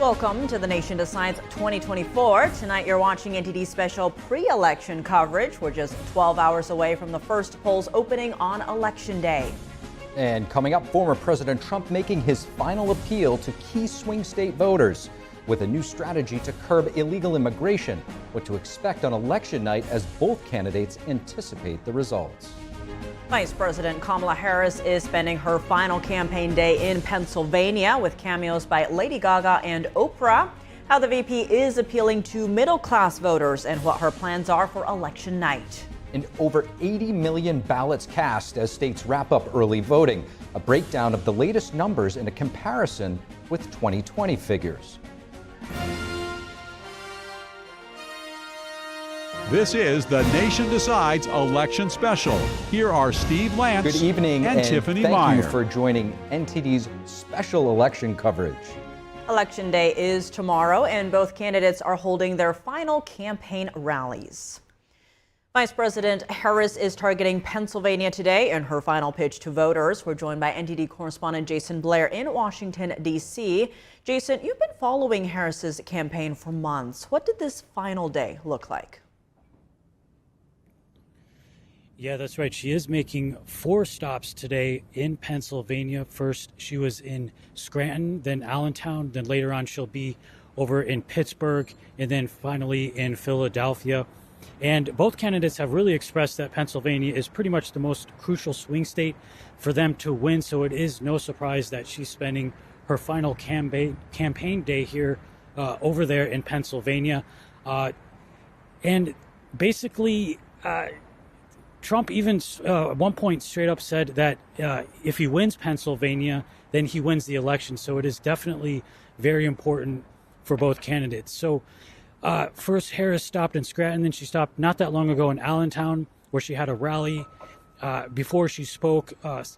Welcome to the Nation Decides 2024. Tonight you're watching NTD's special pre-election coverage. We're just 12 hours away from the first polls opening on Election Day. And coming up, former President Trump making his final appeal to key swing state voters with a new strategy to curb illegal immigration. What to expect on election night as both candidates anticipate the results. Vice President Kamala Harris is spending her final campaign day in Pennsylvania with cameos by Lady Gaga and Oprah. How the VP is appealing to middle-class voters and what her plans are for election night. And over 80 million ballots cast as states wrap up early voting. A breakdown of the latest numbers and a comparison with 2020 figures. This is the Nation Decides election special. Here are Steve Lance Good evening, and Tiffany thank Meier. you for joining NTD's special election coverage. Election Day is tomorrow, and both candidates are holding their final campaign rallies. Vice President Harris is targeting Pennsylvania today in her final pitch to voters. We're joined by NTD correspondent Jason Blair in Washington, D.C. Jason, you've been following Harris's campaign for months. What did this final day look like? Yeah, that's right. She is making 4 stops today in Pennsylvania. First, she was in Scranton, then Allentown, then later on she'll be over in Pittsburgh, and then finally in Philadelphia. And both candidates have really expressed that Pennsylvania is pretty much the most crucial swing state for them to win. So it is no surprise that she's spending her final campaign day here over there in Pennsylvania. And basically, Trump even at one point straight up said that if he wins Pennsylvania, then he wins the election. So it is definitely very important for both candidates. So first, Harris stopped in Scranton, then she stopped not that long ago in Allentown, where she had a rally. Before she spoke,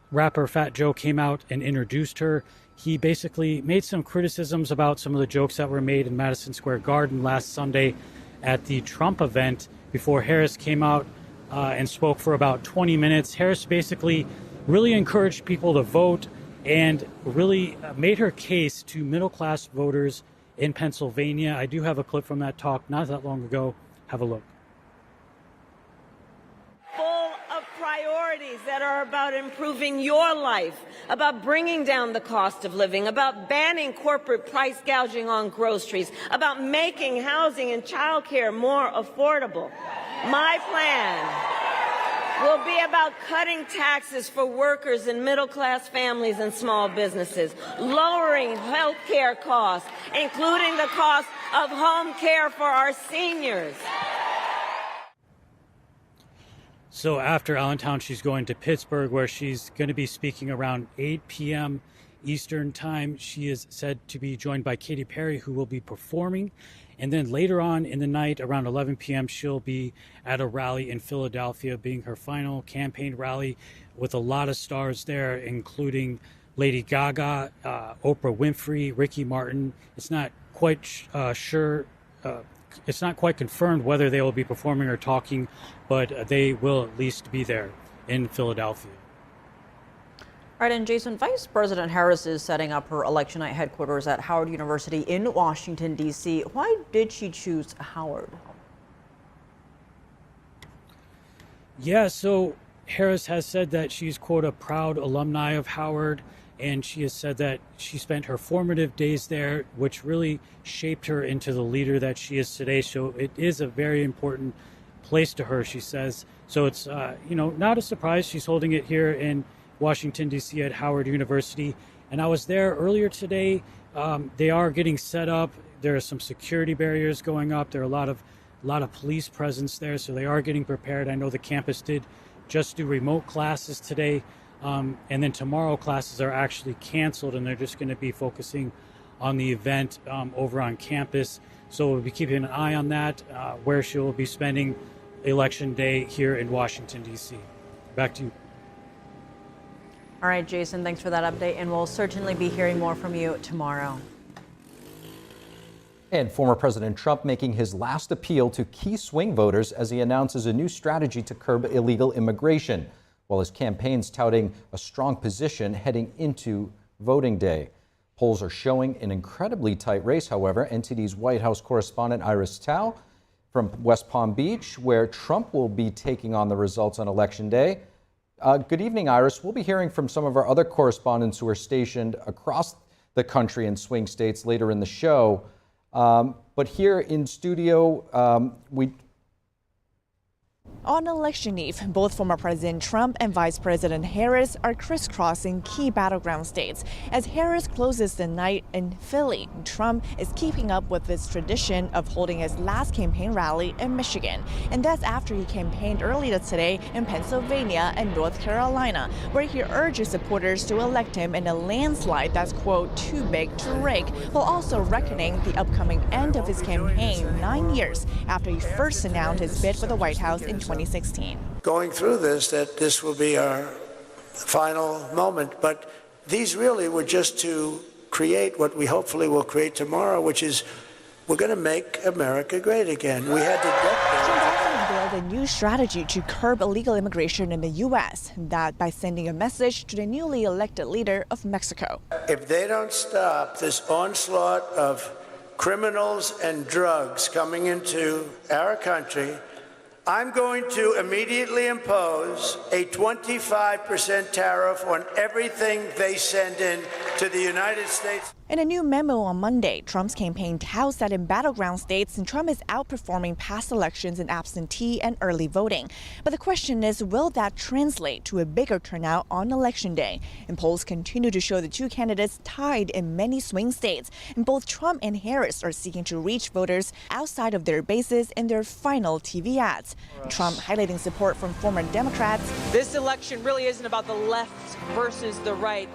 rapper Fat Joe came out and introduced her. He basically made some criticisms about some of the jokes that were made in Madison Square Garden last Sunday at the Trump event before Harris came out and spoke for about 20 minutes. Harris basically really encouraged people to vote and really made her case to middle-class voters in Pennsylvania. I do have a clip from that talk not that long ago. Have a look. Full of priorities that are about improving your life, about bringing down the cost of living, about banning corporate price gouging on groceries, about making housing and childcare more affordable. My plan will be about cutting taxes for workers and middle-class families and small businesses, lowering health care costs, including the cost of home care for our seniors. So after Allentown, she's going to Pittsburgh, where she's going to be speaking around 8 p.m. Eastern time. She is said to be joined by Katy Perry, who will be performing. And then later on in the night, around 11 p.m., she'll be at a rally in Philadelphia, being her final campaign rally with a lot of stars there, including Lady Gaga, Oprah Winfrey, Ricky Martin. It's not quite it's not quite confirmed whether they will be performing or talking, but they will at least be there in Philadelphia. All right, and Jason, Vice President Harris is setting up her election night headquarters at Howard University in Washington, D.C. Why did she choose Howard? Yeah, so Harris has said that she's, quote, a proud alumni of Howard, and she has said that she spent her formative days there, which really shaped her into the leader that she is today. So it is a very important place to her, she says. So it's, not a surprise she's holding it here in Washington, D.C. at Howard University. And I was there earlier today. They are getting set up. There are some security barriers going up. There are a lot of police presence there, so they are getting prepared. I know the campus did just do remote classes today. And then tomorrow classes are actually canceled, and they're just going to be focusing on the event over on campus. So we'll be keeping an eye on that, where she will be spending Election Day here in Washington, D.C. Back to you. All right, Jason, thanks for that update, and we'll certainly be hearing more from you tomorrow. And former President Trump making his last appeal to key swing voters as he announces a new strategy to curb illegal immigration, while his campaign's touting a strong position heading into voting day. Polls are showing an incredibly tight race, however. NTD's White House correspondent Iris Tao from West Palm Beach, where Trump will be taking on the results on Election Day. Good evening, Iris. We'll be hearing from some of our other correspondents who are stationed across the country in swing states later in the show. But here in studio, On election eve, both former President Trump and Vice President Harris are crisscrossing key battleground states. As Harris closes the night in Philly, Trump is keeping up with his tradition of holding his last campaign rally in Michigan. And that's after he campaigned earlier today in Pennsylvania and North Carolina, where he urges supporters to elect him in a landslide that's, quote, too big to rig, while also reckoning the upcoming end of his campaign 9 years after he first announced his bid for the White House in 2016. Going through this, that this will be our final moment, but these really were just to create what we hopefully will create tomorrow, which is we're going to make America great again. We had to get there. Trump also unveiled a new strategy to curb illegal immigration in the U.S., that by sending a message to the newly elected leader of Mexico. If they don't stop this onslaught of criminals and drugs coming into our country, I'm going to immediately impose a 25% tariff on everything they send in to the United States. In a new memo on Monday, Trump's campaign touts that in battleground states, Trump is outperforming past elections in absentee and early voting. But the question is, will that translate to a bigger turnout on Election Day? And polls continue to show the two candidates tied in many swing states. And both Trump and Harris are seeking to reach voters outside of their bases in their final TV ads. Trump highlighting support from former Democrats. This election really isn't about the left versus the right.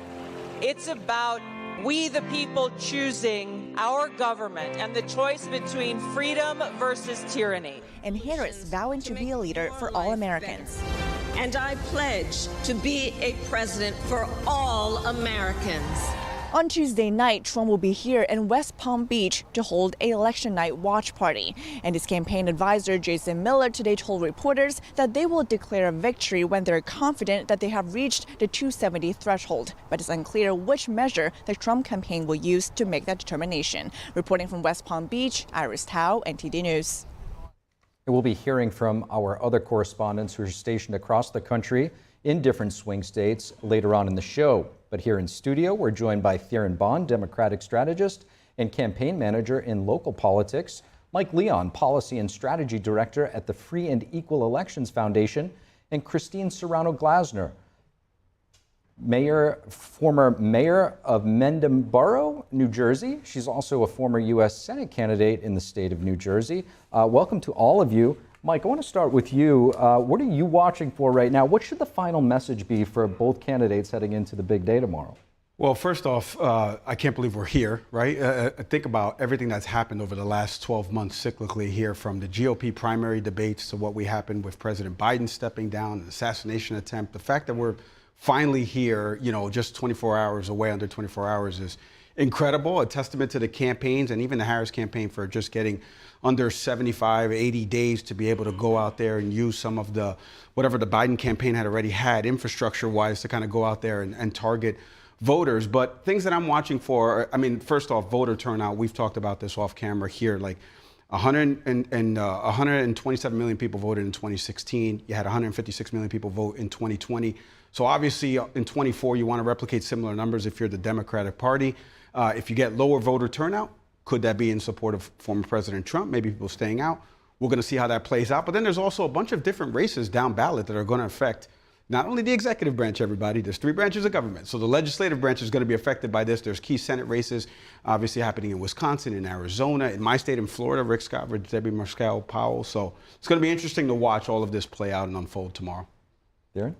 It's about we the people choosing our government and the choice between freedom versus tyranny. And Harris vowing to be a leader for all Americans. And I pledge to be a president for all Americans. On Tuesday night, Trump will be here in West Palm Beach to hold an election night watch party. And his campaign advisor, Jason Miller, today told reporters that they will declare a victory when they're confident that they have reached the 270 threshold. But it's unclear which measure the Trump campaign will use to make that determination. Reporting from West Palm Beach, Iris Tao, NTD News. We'll be hearing from our other correspondents who are stationed across the country in different swing states later on in the show. But here in studio, we're joined by Theron Bond, Democratic strategist and campaign manager in local politics, Mike Leon, Policy and Strategy Director at the Free and Equal Elections Foundation, and Christine Serrano-Glasner, former mayor of Mendham Borough, New Jersey. She's also a former U.S. Senate candidate in the state of New Jersey. Welcome to all of you. Mike, I want to start with you. What are you watching for right now? What should the final message be for both candidates heading into the big day tomorrow? Well, first off, I can't believe we're here, right? Think about everything that's happened over the last 12 months cyclically here, from the GOP primary debates to what we happened with President Biden stepping down, an assassination attempt. The fact that we're finally here, just 24 hours away, under 24 hours, is incredible. A testament to the campaigns and even the Harris campaign for just getting under 75, 80 days to be able to go out there and use some of the, whatever the Biden campaign had already had infrastructure-wise to kind of go out there and target voters. But things that I'm watching for, first off, voter turnout. We've talked about this off camera here. Like 127 million people voted in 2016. You had 156 million people vote in 2020. So obviously in 24, you want to replicate similar numbers if you're the Democratic Party. If you get lower voter turnout, could that be in support of former President Trump? Maybe people staying out. We're going to see how that plays out. But then there's also a bunch of different races down ballot that are going to affect not only the executive branch, everybody. There's 3 branches of government. So the legislative branch is going to be affected by this. There's key Senate races obviously happening in Wisconsin, in Arizona, in my state, in Florida, Rick Scott, Debbie Muscal Powell. So it's going to be interesting to watch all of this play out and unfold tomorrow. Darren?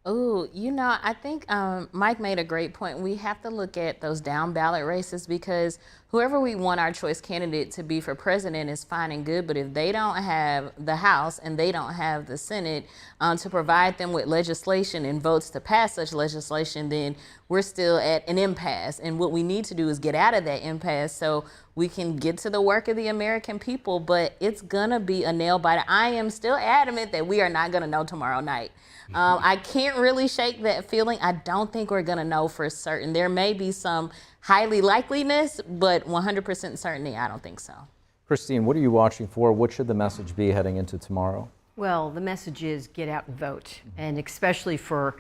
Oh, I think Mike made a great point. We have to look at those down ballot races, because whoever we want our choice candidate to be for president is fine and good. But if they don't have the House and they don't have the Senate to provide them with legislation and votes to pass such legislation, then we're still at an impasse. And what we need to do is get out of that impasse so we can get to the work of the American people. But it's going to be a nail biter. I am still adamant that we are not going to know tomorrow night. I can't really shake that feeling. I don't think we're going to know for certain. There may be some highly likeliness, but 100% certainty, I don't think so. Christine, what are you watching for? What should the message be heading into tomorrow? Well, the message is get out and vote, and especially for,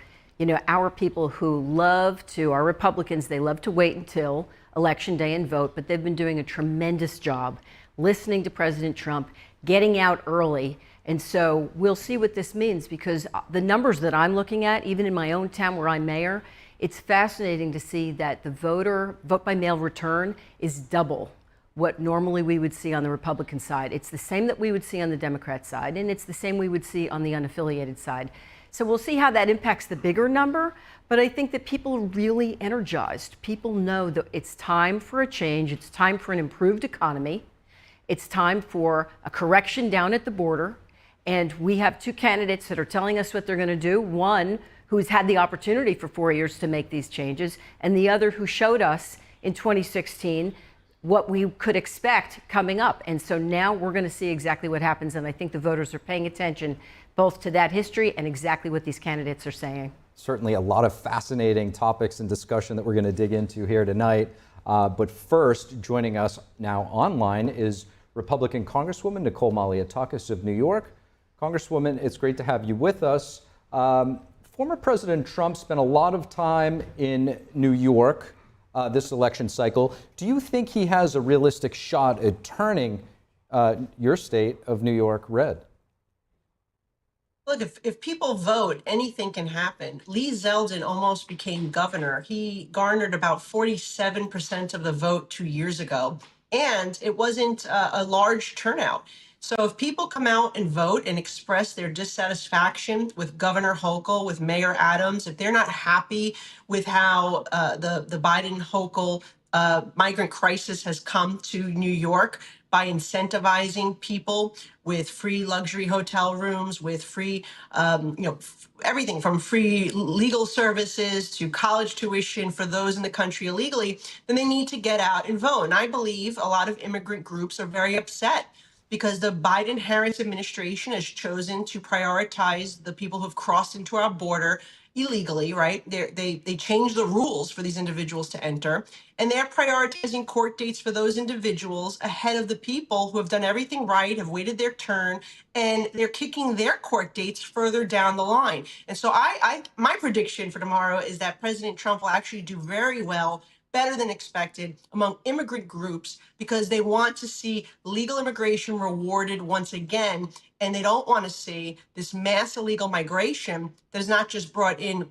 our people who love to, our Republicans, they love to wait until Election Day and vote, but they've been doing a tremendous job listening to President Trump, getting out early. And so we'll see what this means, because the numbers that I'm looking at, even in my own town where I'm mayor, it's fascinating to see that the vote by mail return is double what normally we would see on the Republican side. It's the same that we would see on the Democrat side, and it's the same we would see on the unaffiliated side. So we'll see how that impacts the bigger number, but I think that people are really energized. People know that it's time for a change, it's time for an improved economy, it's time for a correction down at the border, and we have two candidates that are telling us what they're going to do. One who's had the opportunity for 4 years to make these changes, and the other who showed us in 2016 what we could expect coming up. And so now we're going to see exactly what happens, and I think the voters are paying attention both to that history and exactly what these candidates are saying. Certainly a lot of fascinating topics and discussion that we're going to dig into here tonight. But first, joining us now online is Republican Congresswoman Nicole Malliotakis of New York. Congresswoman, it's great to have you with us. Former President Trump spent a lot of time in New York this election cycle. Do you think he has a realistic shot at turning your state of New York red? Look, if people vote, anything can happen. Lee Zeldin almost became governor. He garnered about 47% of the vote 2 years ago, and it wasn't a large turnout. So if people come out and vote and express their dissatisfaction with Governor Hochul, with Mayor Adams, if they're not happy with how the Biden-Hochul migrant crisis has come to New York by incentivizing people with free luxury hotel rooms, with free, everything from free legal services to college tuition for those in the country illegally, then they need to get out and vote. And I believe a lot of immigrant groups are very upset because the Biden-Harris administration has chosen to prioritize the people who've crossed into our border illegally, right? They changed the rules for these individuals to enter, and they're prioritizing court dates for those individuals ahead of the people who have done everything right, have waited their turn, and they're kicking their court dates further down the line. And so my prediction for tomorrow is that President Trump will actually do very well, better than expected, among immigrant groups, because they want to see legal immigration rewarded once again, and they don't want to see this mass illegal migration that has not just brought in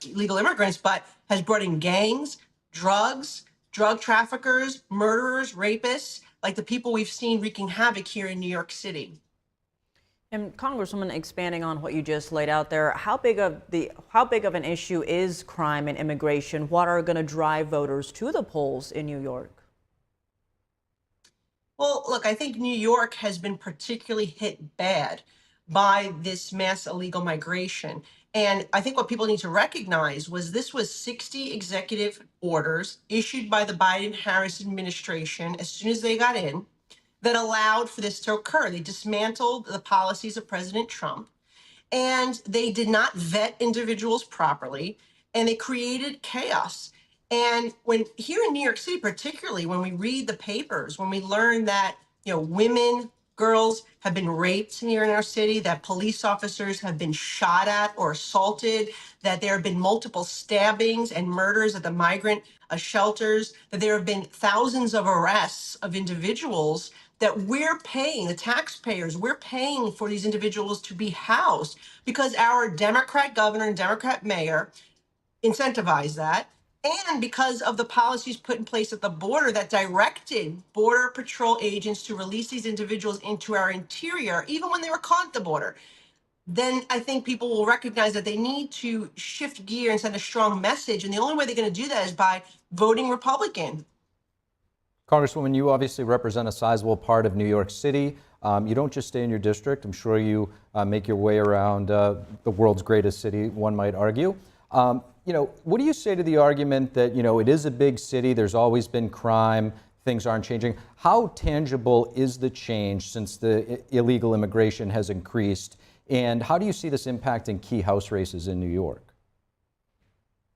illegal immigrants, but has brought in gangs, drugs, drug traffickers, murderers, rapists, like the people we've seen wreaking havoc here in New York City. And Congresswoman, expanding on what you just laid out there, how big of an issue is crime and immigration? What are going to drive voters to the polls in New York? Well, look, I think New York has been particularly hit bad by this mass illegal migration. And I think what people need to recognize was this was 60 executive orders issued by the Biden-Harris administration as soon as they got in, that allowed for this to occur. They dismantled the policies of President Trump, and they did not vet individuals properly, and they created chaos. And when here in New York City, particularly when we read the papers, when we learn that, women, girls have been raped here in our city, that police officers have been shot at or assaulted, that there have been multiple stabbings and murders at the migrant shelters, that there have been thousands of arrests of individuals that we're paying, the taxpayers, we're paying for these individuals to be housed because our Democrat governor and Democrat mayor incentivize that, and because of the policies put in place at the border that directed Border Patrol agents to release these individuals into our interior, even when they were caught at the border, then I think people will recognize that they need to shift gear and send a strong message. And the only way they're going to do that is by voting Republican. Congresswoman, you obviously represent a sizable part of New York City. You don't just stay in your district. I'm sure you make your way around the world's greatest city, one might argue. What do you say to the argument that, it is a big city, there's always been crime, things aren't changing? How tangible is the change since the illegal immigration has increased? And how do you see this impacting key House races in New York?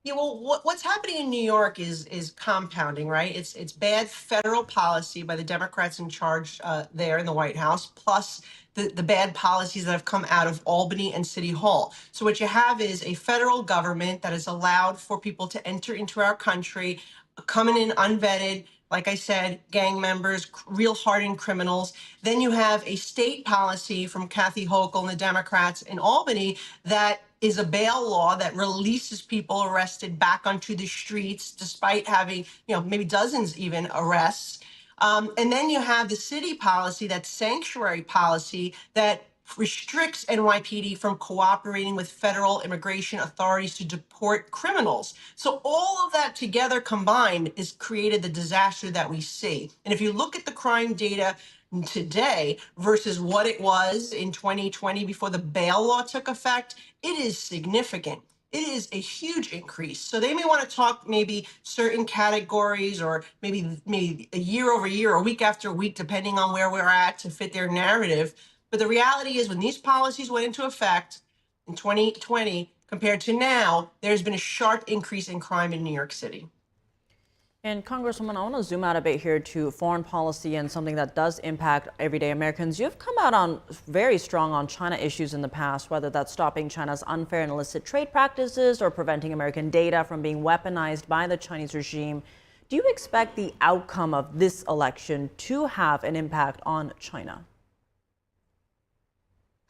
Yeah, well, what's happening in New York is compounding, right? It's bad federal policy by the Democrats in charge there in the White House, plus the bad policies that have come out of Albany and City Hall. So what you have is a federal government that has allowed for people to enter into our country, coming in unvetted. Like I said, gang members, real hardened criminals. Then you have a state policy from Kathy Hochul and the Democrats in Albany that is a bail law that releases people arrested back onto the streets, despite having, maybe dozens even arrests. And then you have the city policy, that sanctuary policy that restricts NYPD from cooperating with federal immigration authorities to deport criminals. So all of that together combined has created the disaster that we see. And if you look at the crime data today versus what it was in 2020 before the bail law took effect, it is significant. It is a huge increase. So they may want to talk maybe certain categories or maybe a year over year or week after week, depending on where we're at to fit their narrative. But the reality is when these policies went into effect in 2020 compared to now, there's been a sharp increase in crime in New York City. And Congresswoman, I want to zoom out a bit here to foreign policy and something that does impact everyday Americans. You've come out on very strong on China issues in the past, whether that's stopping China's unfair and illicit trade practices or preventing American data from being weaponized by the Chinese regime. Do you expect the outcome of this election to have an impact on China?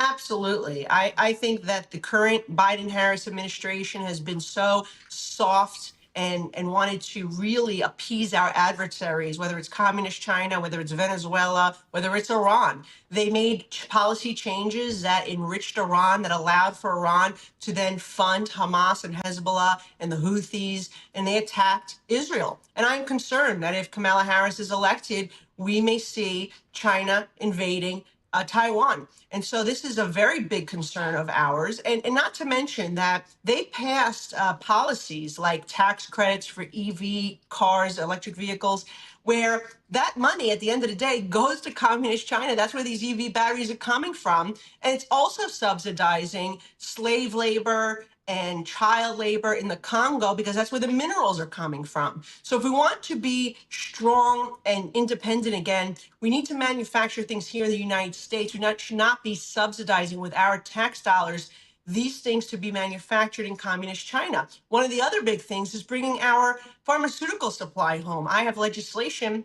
Absolutely. I think that the current Biden-Harris administration has been so soft and wanted to really appease our adversaries, whether it's communist China, whether it's Venezuela, whether it's Iran. They made policy changes that enriched Iran, that allowed for Iran to then fund Hamas and Hezbollah and the Houthis, and they attacked Israel. And I'm concerned that if Kamala Harris is elected, we may see China invading Taiwan. And so this is a very big concern of ours. And not to mention that they passed policies like tax credits for EV cars, electric vehicles, where that money at the end of the day goes to communist China. That's where these EV batteries are coming from. And it's also subsidizing slave labor and child labor in the Congo, because that's where the minerals are coming from. So if we want to be strong and independent again, we need to manufacture things here in the United States. We should not be subsidizing with our tax dollars these things to be manufactured in communist China. One of the other big things is bringing our pharmaceutical supply home. I have legislation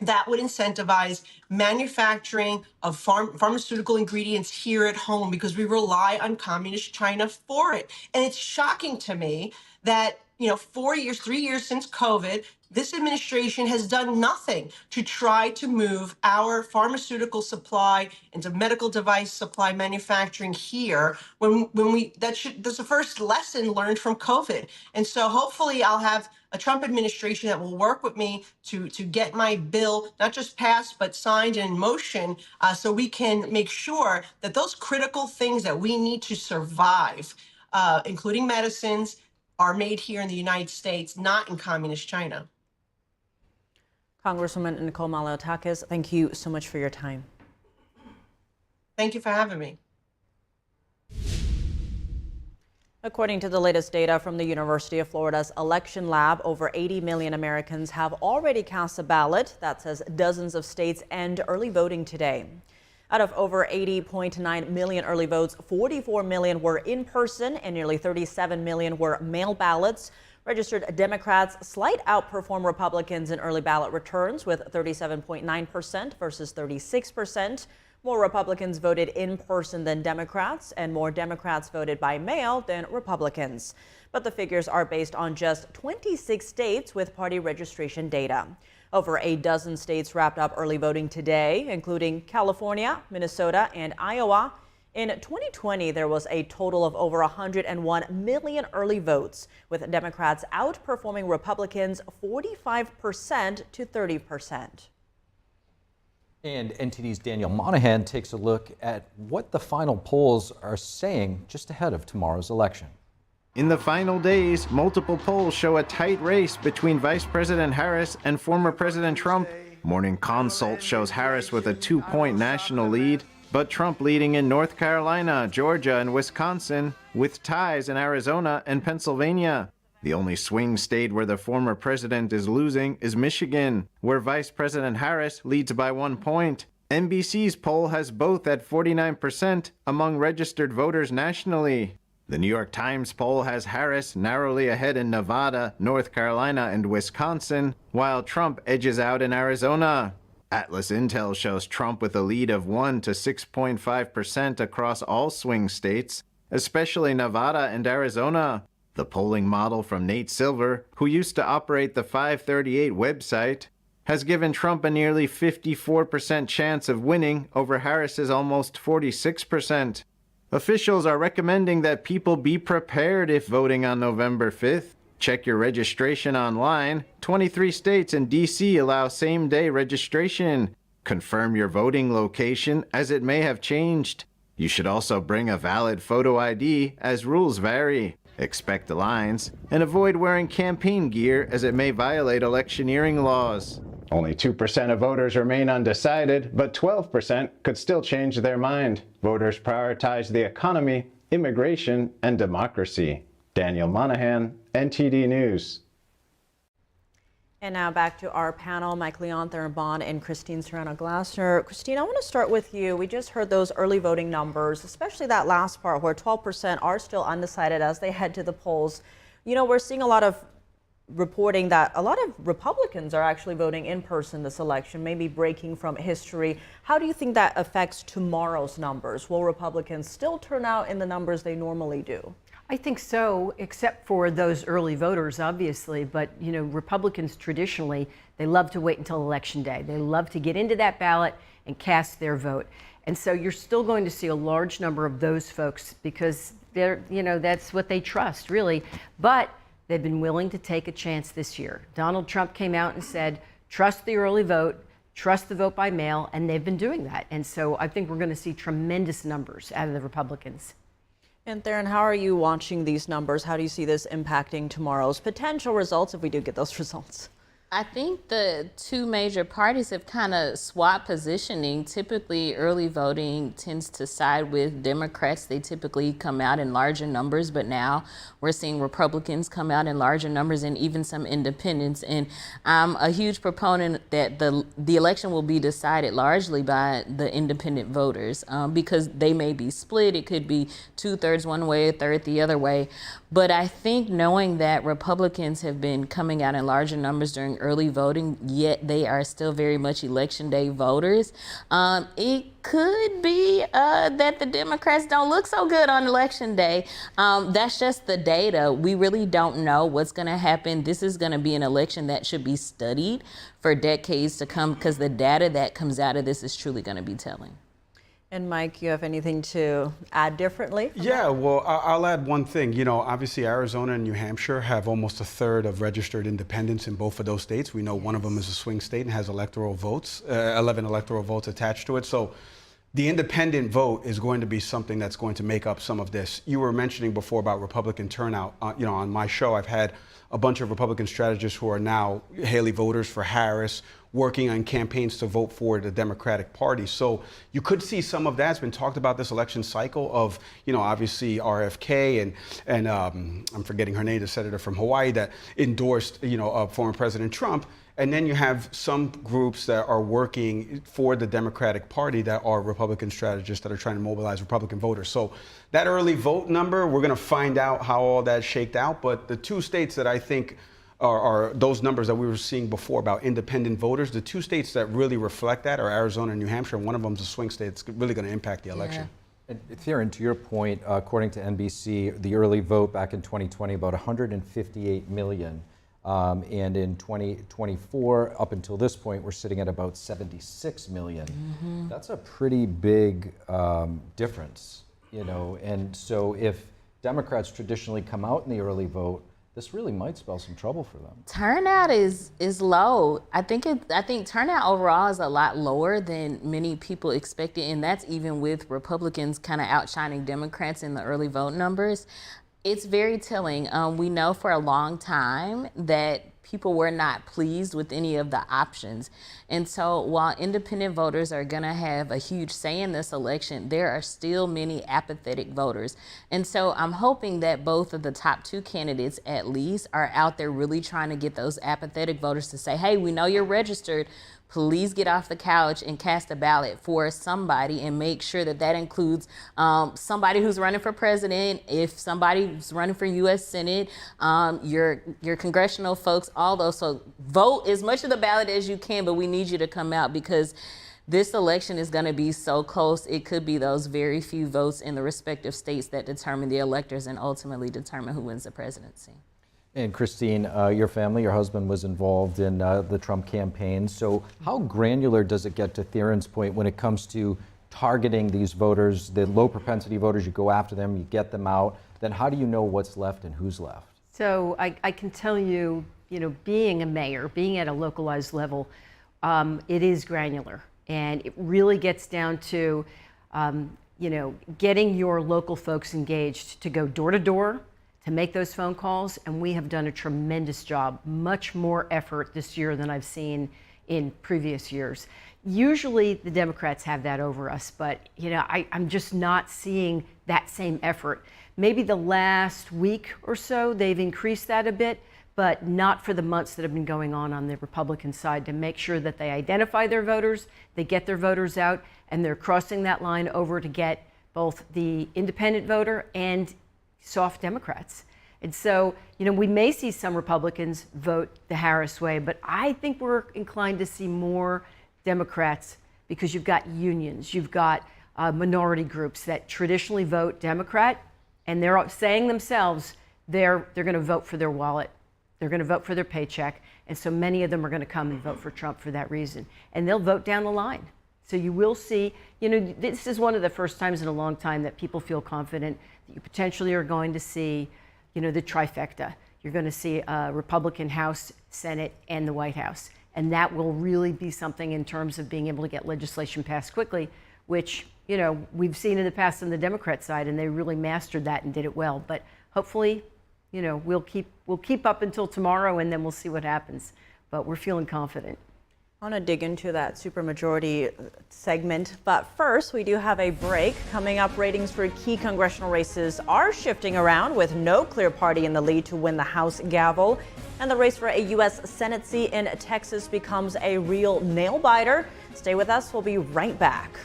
that would incentivize manufacturing of pharmaceutical ingredients here at home, because we rely on communist China for it. And it's shocking to me that, 3 years since COVID, this administration has done nothing to try to move our pharmaceutical supply into medical device supply manufacturing here that's the first lesson learned from COVID. And so hopefully I'll have a Trump administration that will work with me to get my bill not just passed, but signed and in motion, so we can make sure that those critical things that we need to survive, including medicines, are made here in the United States, not in communist China. Congresswoman Nicole Maliotakis, thank you so much for your time. Thank you for having me. According to the latest data from the University of Florida's election lab, over 80 million Americans have already cast a ballot. That says dozens of states end early voting today. Out of over 80.9 million early votes, 44 million were in person and nearly 37 million were mail ballots. Registered Democrats slight outperform Republicans in early ballot returns with 37.9% versus 36%. More Republicans voted in person than Democrats, and more Democrats voted by mail than Republicans. But the figures are based on just 26 states with party registration data. Over a dozen states wrapped up early voting today, including California, Minnesota, and Iowa. In 2020, there was a total of over 101 million early votes, with Democrats outperforming Republicans 45% to 30%. And NTD's Daniel Monahan takes a look at what the final polls are saying just ahead of tomorrow's election. In the final days, multiple polls show a tight race between Vice President Harris and former President Trump. Morning Consult shows Harris with a 2-point national lead, but Trump leading in North Carolina, Georgia, and Wisconsin, with ties in Arizona and Pennsylvania. The only swing state where the former president is losing is Michigan, where Vice President Harris leads by 1 point. NBC's poll has both at 49% among registered voters nationally. The New York Times poll has Harris narrowly ahead in Nevada, North Carolina, and Wisconsin, while Trump edges out in Arizona. Atlas Intel shows Trump with a lead of 1 to 6.5% across all swing states, especially Nevada and Arizona. The polling model from Nate Silver, who used to operate the 538 website, has given Trump a nearly 54% chance of winning over Harris's almost 46%. Officials are recommending that people be prepared if voting on November 5th. Check your registration online. 23 states and D.C. allow same-day registration. Confirm your voting location, as it may have changed. You should also bring a valid photo ID, as rules vary. Expect the lines, and avoid wearing campaign gear, as it may violate electioneering laws. Only 2% of voters remain undecided, but 12% could still change their mind. Voters prioritize the economy, immigration, and democracy. Daniel Monahan, NTD News. And now back to our panel, Mike Leon, Theron Bond, and Christine Serrano-Glassner. Christine, I want to start with you. We just heard those early voting numbers, especially that last part where 12% are still undecided as they head to the polls. You know, we're seeing a lot of reporting that a lot of Republicans are actually voting in person this election, maybe breaking from history. How do you think that affects tomorrow's numbers? Will Republicans still turn out in the numbers they normally do? I think so, except for those early voters, obviously. But, you know, Republicans traditionally, they love to wait until Election Day. They love to get into that ballot and cast their vote. And so you're still going to see a large number of those folks because they're, you know, that's what they trust, really. But they've been willing to take a chance this year. Donald Trump came out and said, trust the early vote, trust the vote by mail, and they've been doing that. And so I think we're going to see tremendous numbers out of the Republicans. And Theron, how are you watching these numbers? How do you see this impacting tomorrow's potential results if we do get those results? I think the two major parties have kind of swapped positioning. Typically, early voting tends to side with Democrats. They typically come out in larger numbers, but now we're seeing Republicans come out in larger numbers and even some independents. And I'm a huge proponent that the election will be decided largely by the independent voters because they may be split. It could be 2/3 one way, 1/3 the other way. But I think knowing that Republicans have been coming out in larger numbers during early voting, yet they are still very much Election Day voters, it could be that the Democrats don't look so good on Election Day. That's just the data. We really don't know what's going to happen. This is going to be an election that should be studied for decades to come because the data that comes out of this is truly going to be telling. And Mike, you have anything to add differently? Yeah, well, I'll add one thing. You know, obviously Arizona and New Hampshire have almost 1/3 of registered independents in both of those states. We know one of them is a swing state and has electoral votes, 11 electoral votes attached to it. So the independent vote is going to be something that's going to make up some of this. You were mentioning before about Republican turnout. You know, on my show, I've had a bunch of Republican strategists who are now Haley voters for Harris, working on campaigns to vote for the Democratic Party. So you could see some of that's been talked about this election cycle of, you know, obviously RFK and I'm forgetting her name, the senator from Hawaii that endorsed, you know, former President Trump. And then you have some groups that are working for the Democratic Party that are Republican strategists that are trying to mobilize Republican voters. So that early vote number, we're going to find out how all that shaked out. But the two states that I think are those numbers that we were seeing before about independent voters, the two states that really reflect that are Arizona and New Hampshire. One of them is a swing state. It's really going to impact the election. And Theron, to your point, according to NBC, the early vote back in 2020, about 158 million. And in 2024, up until this point, we're sitting at about 76 million. Mm-hmm. That's a pretty big difference, you know. And so if Democrats traditionally come out in the early vote, this really might spell some trouble for them. Turnout is low. I think turnout overall is a lot lower than many people expected, and that's even with Republicans kind of outshining Democrats in the early vote numbers. It's very telling. We know for a long time that people were not pleased with any of the options. And so while independent voters are going to have a huge say in this election, there are still many apathetic voters. And so I'm hoping that both of the top two candidates at least are out there really trying to get those apathetic voters to say, hey, we know you're registered. Please get off the couch and cast a ballot for somebody, and make sure that that includes somebody who's running for president, if somebody's running for U.S. Senate, your congressional folks, all those. So vote as much of the ballot as you can, but we need you to come out because this election is going to be so close. It could be those very few votes in the respective states that determine the electors and ultimately determine who wins the presidency. And Christine, your family, your husband was involved in the Trump campaign. So how granular does it get, to Theron's point, when it comes to targeting these voters, the low propensity voters? You go after them, you get them out. Then how do you know what's left and who's left? So I can tell you, being a mayor, being at a localized level, it is granular. And it really gets down to, getting your local folks engaged to go door to door, to make those phone calls, and we have done a tremendous job, much more effort this year than I've seen in previous years. Usually the Democrats have that over us, but I'm just not seeing that same effort. Maybe the last week or so they've increased that a bit, but not for the months that have been going on the Republican side, to make sure that they identify their voters, they get their voters out, and they're crossing that line over to get both the independent voter and soft Democrats. And so, we may see some Republicans vote the Harris way, but I think we're inclined to see more Democrats, because you've got unions, you've got minority groups that traditionally vote Democrat, and they're saying themselves they're going to vote for their wallet, they're going to vote for their paycheck, and so many of them are going to come and vote for Trump for that reason, and they'll vote down the line. So you will see, this is one of the first times in a long time that people feel confident that you potentially are going to see, the trifecta. You're going to see a Republican House, Senate, and the White House. And that will really be something in terms of being able to get legislation passed quickly, which, we've seen in the past on the Democrat side, and they really mastered that and did it well. But hopefully, we'll keep up until tomorrow, and then we'll see what happens. But we're feeling confident. I want to dig into that supermajority segment, but first we do have a break. Coming up, ratings for key congressional races are shifting around, with no clear party in the lead to win the House gavel. And the race for a U.S. Senate seat in Texas becomes a real nail-biter. Stay with us. We'll be right back.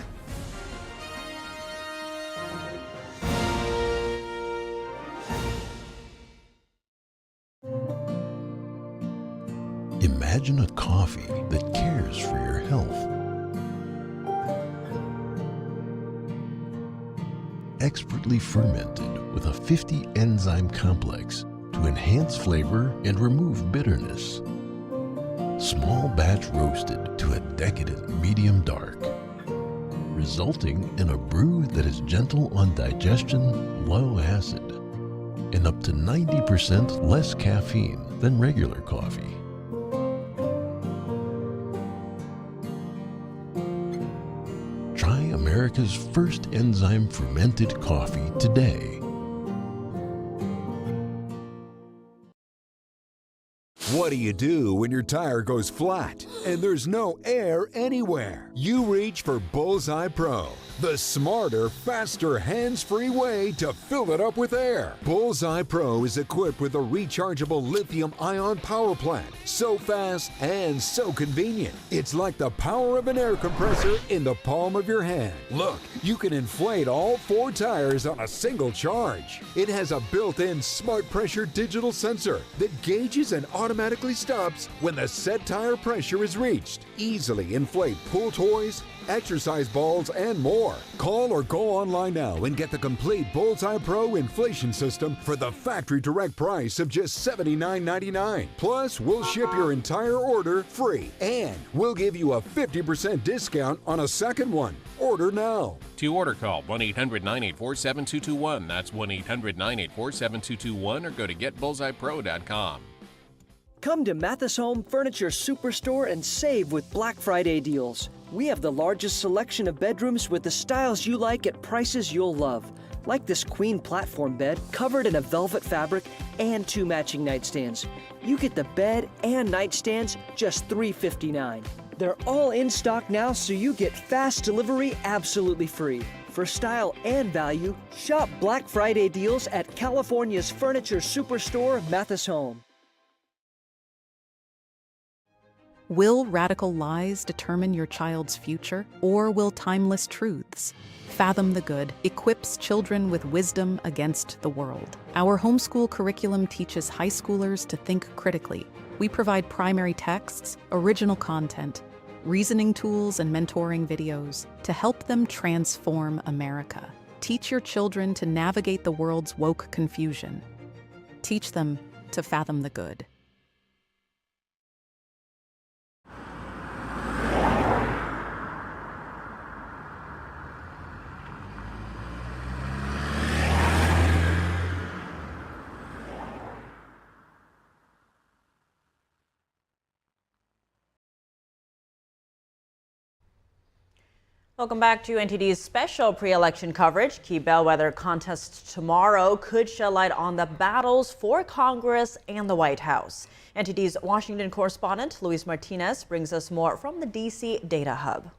Imagine a coffee that cares for your health. Expertly fermented with a 50 enzyme complex to enhance flavor and remove bitterness. Small batch roasted to a decadent medium dark, resulting in a brew that is gentle on digestion, low acid, and up to 90% less caffeine than regular coffee. Try America's first enzyme fermented coffee today. What do you do when your tire goes flat and there's no air anywhere? You reach for Bullseye Pro, the smarter, faster, hands-free way to fill it up with air. Bullseye Pro is equipped with a rechargeable lithium-ion power plant. So fast and so convenient. It's like the power of an air compressor in the palm of your hand. Look, you can inflate all 4 tires on a single charge. It has a built-in smart pressure digital sensor that gauges and automatically stops when the set tire pressure is reached. Easily inflate pool toys, exercise balls, and more. Call or go online now and get the complete Bullseye Pro inflation system for the factory direct price of just $79.99. Plus, we'll ship your entire order free, and we'll give you a 50% discount on a second one. Order now. To order, call 1-800-984-7221. That's 1-800-984-7221, or go to getbullseyepro.com. Come to Mathis Home Furniture Superstore and save with Black Friday deals. We have the largest selection of bedrooms with the styles you like at prices you'll love. Like this queen platform bed covered in a velvet fabric and 2 matching nightstands. You get the bed and nightstands just $359. They're all in stock now, so you get fast delivery absolutely free. For style and value, shop Black Friday deals at California's furniture superstore, Mathis Home. Will radical lies determine your child's future, or will timeless truths? Fathom the Good equips children with wisdom against the world. Our homeschool curriculum teaches high schoolers to think critically. We provide primary texts, original content, reasoning tools, and mentoring videos to help them transform America. Teach your children to navigate the world's woke confusion. Teach them to fathom the good. Welcome back to NTD's special pre-election coverage. Key bellwether contests tomorrow could shed light on the battles for Congress and the White House. NTD's Washington correspondent Luis Martinez brings us more from the D.C. Data Hub.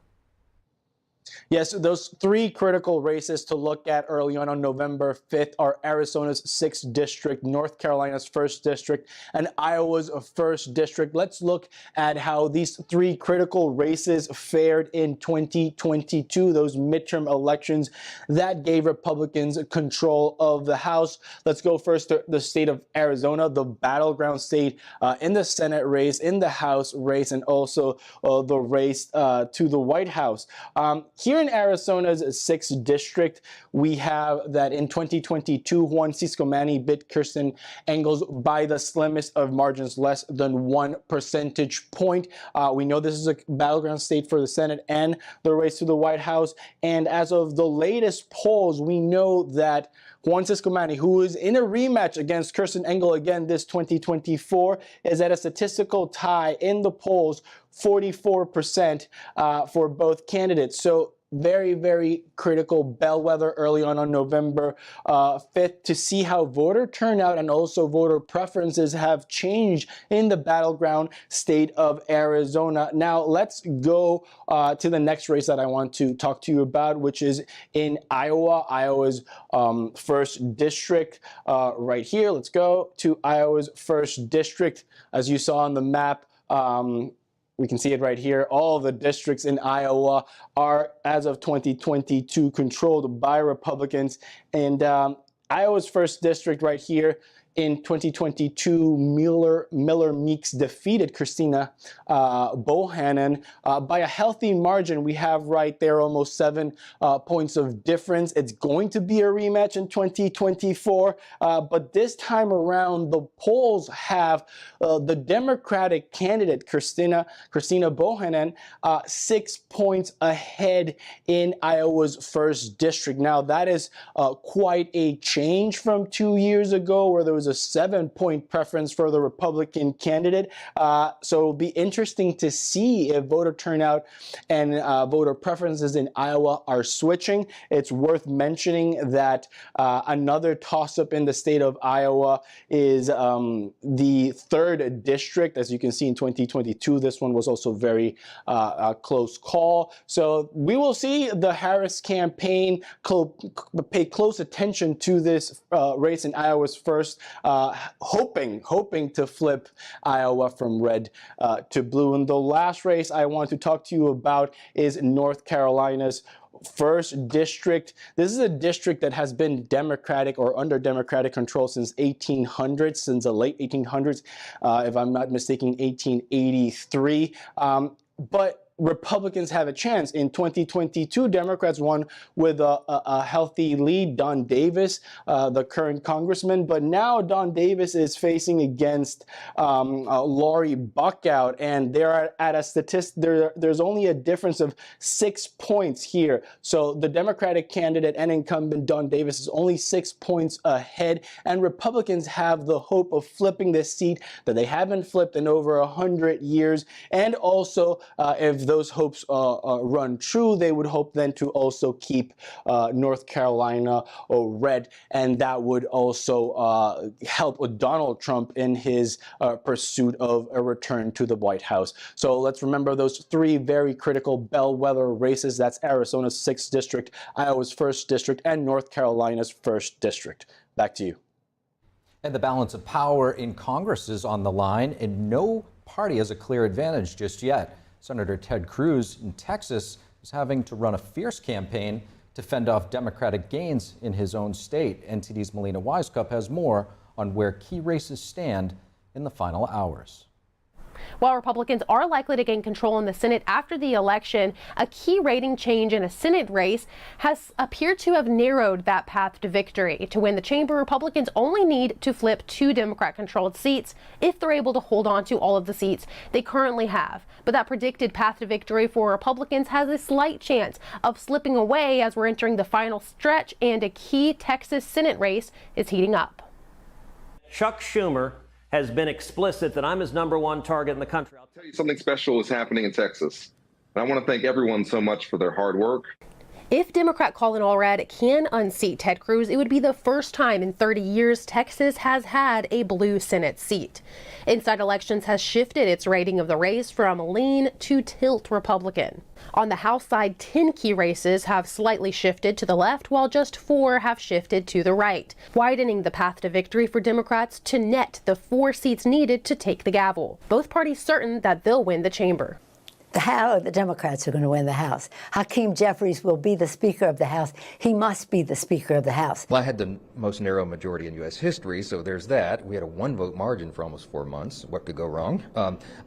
Yes, those 3 critical races to look at early on November 5th are Arizona's 6th district, North Carolina's 1st district, and Iowa's 1st district. Let's look at how these 3 critical races fared in 2022, those midterm elections that gave Republicans control of the House. Let's go first to the state of Arizona, the battleground state in the Senate race, in the House race, and also the race to the White House. Here in Arizona's 6th district, we have that in 2022, Juan Ciscomani beat Kirsten Engels by the slimmest of margins, less than 1 percentage point. We know this is a battleground state for the Senate and the race to the White House. And as of the latest polls, we know that Juan Ciscomani, who is in a rematch against Kirsten Engel again this 2024, is at a statistical tie in the polls, 44% for both candidates. So very, very critical bellwether early on November 5th to see how voter turnout and also voter preferences have changed in the battleground state of Arizona. Now, let's go to the next race that I want to talk to you about, which is in Iowa, Iowa's 1st district right here. Let's go to Iowa's 1st district. As you saw on the map, we can see it right here. All the districts in Iowa are, as of 2022, controlled by Republicans. And Iowa's 1st district right here, in 2022, Miller Meeks defeated Christina Bohannon by a healthy margin. We have right there almost 7 points of difference. It's going to be a rematch in 2024, but this time around, the polls have the Democratic candidate, Christina Bohannon, 6 points ahead in Iowa's 1st district. Now, that is quite a change from 2 years ago, where there was a 7-point preference for the Republican candidate. So it'll be interesting to see if voter turnout and voter preferences in Iowa are switching. It's worth mentioning that another toss-up in the state of Iowa is the 3rd district. As you can see in 2022, this one was also very close call. So we will see the Harris campaign pay close attention to this race in Iowa's 1st, hoping to flip Iowa from red to blue. And the last race I want to talk to you about is North Carolina's 1st district. This is a district that has been Democratic or under Democratic control since 1800s, since the late 1800s, if I'm not mistaken, 1883. But Republicans have a chance. In 2022, Democrats won with a healthy lead, Don Davis, the current congressman. But now Don Davis is facing against Lori Buckout, and they're at a there's only a difference of 6 points here. So the Democratic candidate and incumbent Don Davis is only 6 points ahead, and Republicans have the hope of flipping this seat that they haven't flipped in over 100 years. And also, if those hopes run true, they would hope then to also keep North Carolina red, and that would also help with Donald Trump in his pursuit of a return to the White House. So let's remember those three very critical bellwether races. That's Arizona's 6th district, Iowa's 1st district, and North Carolina's 1st district. Back to you. And the balance of power in Congress is on the line, and no party has a clear advantage just yet. Senator Ted Cruz in Texas is having to run a fierce campaign to fend off Democratic gains in his own state. NTD's Melina Wisecup has more on where key races stand in the final hours. While Republicans are likely to gain control in the Senate after the election, a key rating change in a Senate race has appeared to have narrowed that path to victory. To win the chamber, Republicans only need to flip 2 Democrat-controlled seats if they're able to hold on to all of the seats they currently have. But that predicted path to victory for Republicans has a slight chance of slipping away as we're entering the final stretch and a key Texas Senate race is heating up. Chuck Schumer has been explicit that I'm his #1 target in the country. I'll tell you something special is happening in Texas. And I want to thank everyone so much for their hard work. If Democrat Colin Allred can unseat Ted Cruz, it would be the first time in 30 years Texas has had a blue Senate seat. Inside Elections has shifted its rating of the race from lean to tilt Republican. On the House side, 10 key races have slightly shifted to the left, while just 4 have shifted to the right, widening the path to victory for Democrats to net the 4 seats needed to take the gavel. Both parties certain that they'll win the chamber. How the Democrats are going to win the House. Hakeem Jeffries will be the Speaker of the House. He must be the Speaker of the House. Well, I had the most narrow majority in U.S. history, so there's that. We had a 1-vote margin for almost 4 months. What could go wrong?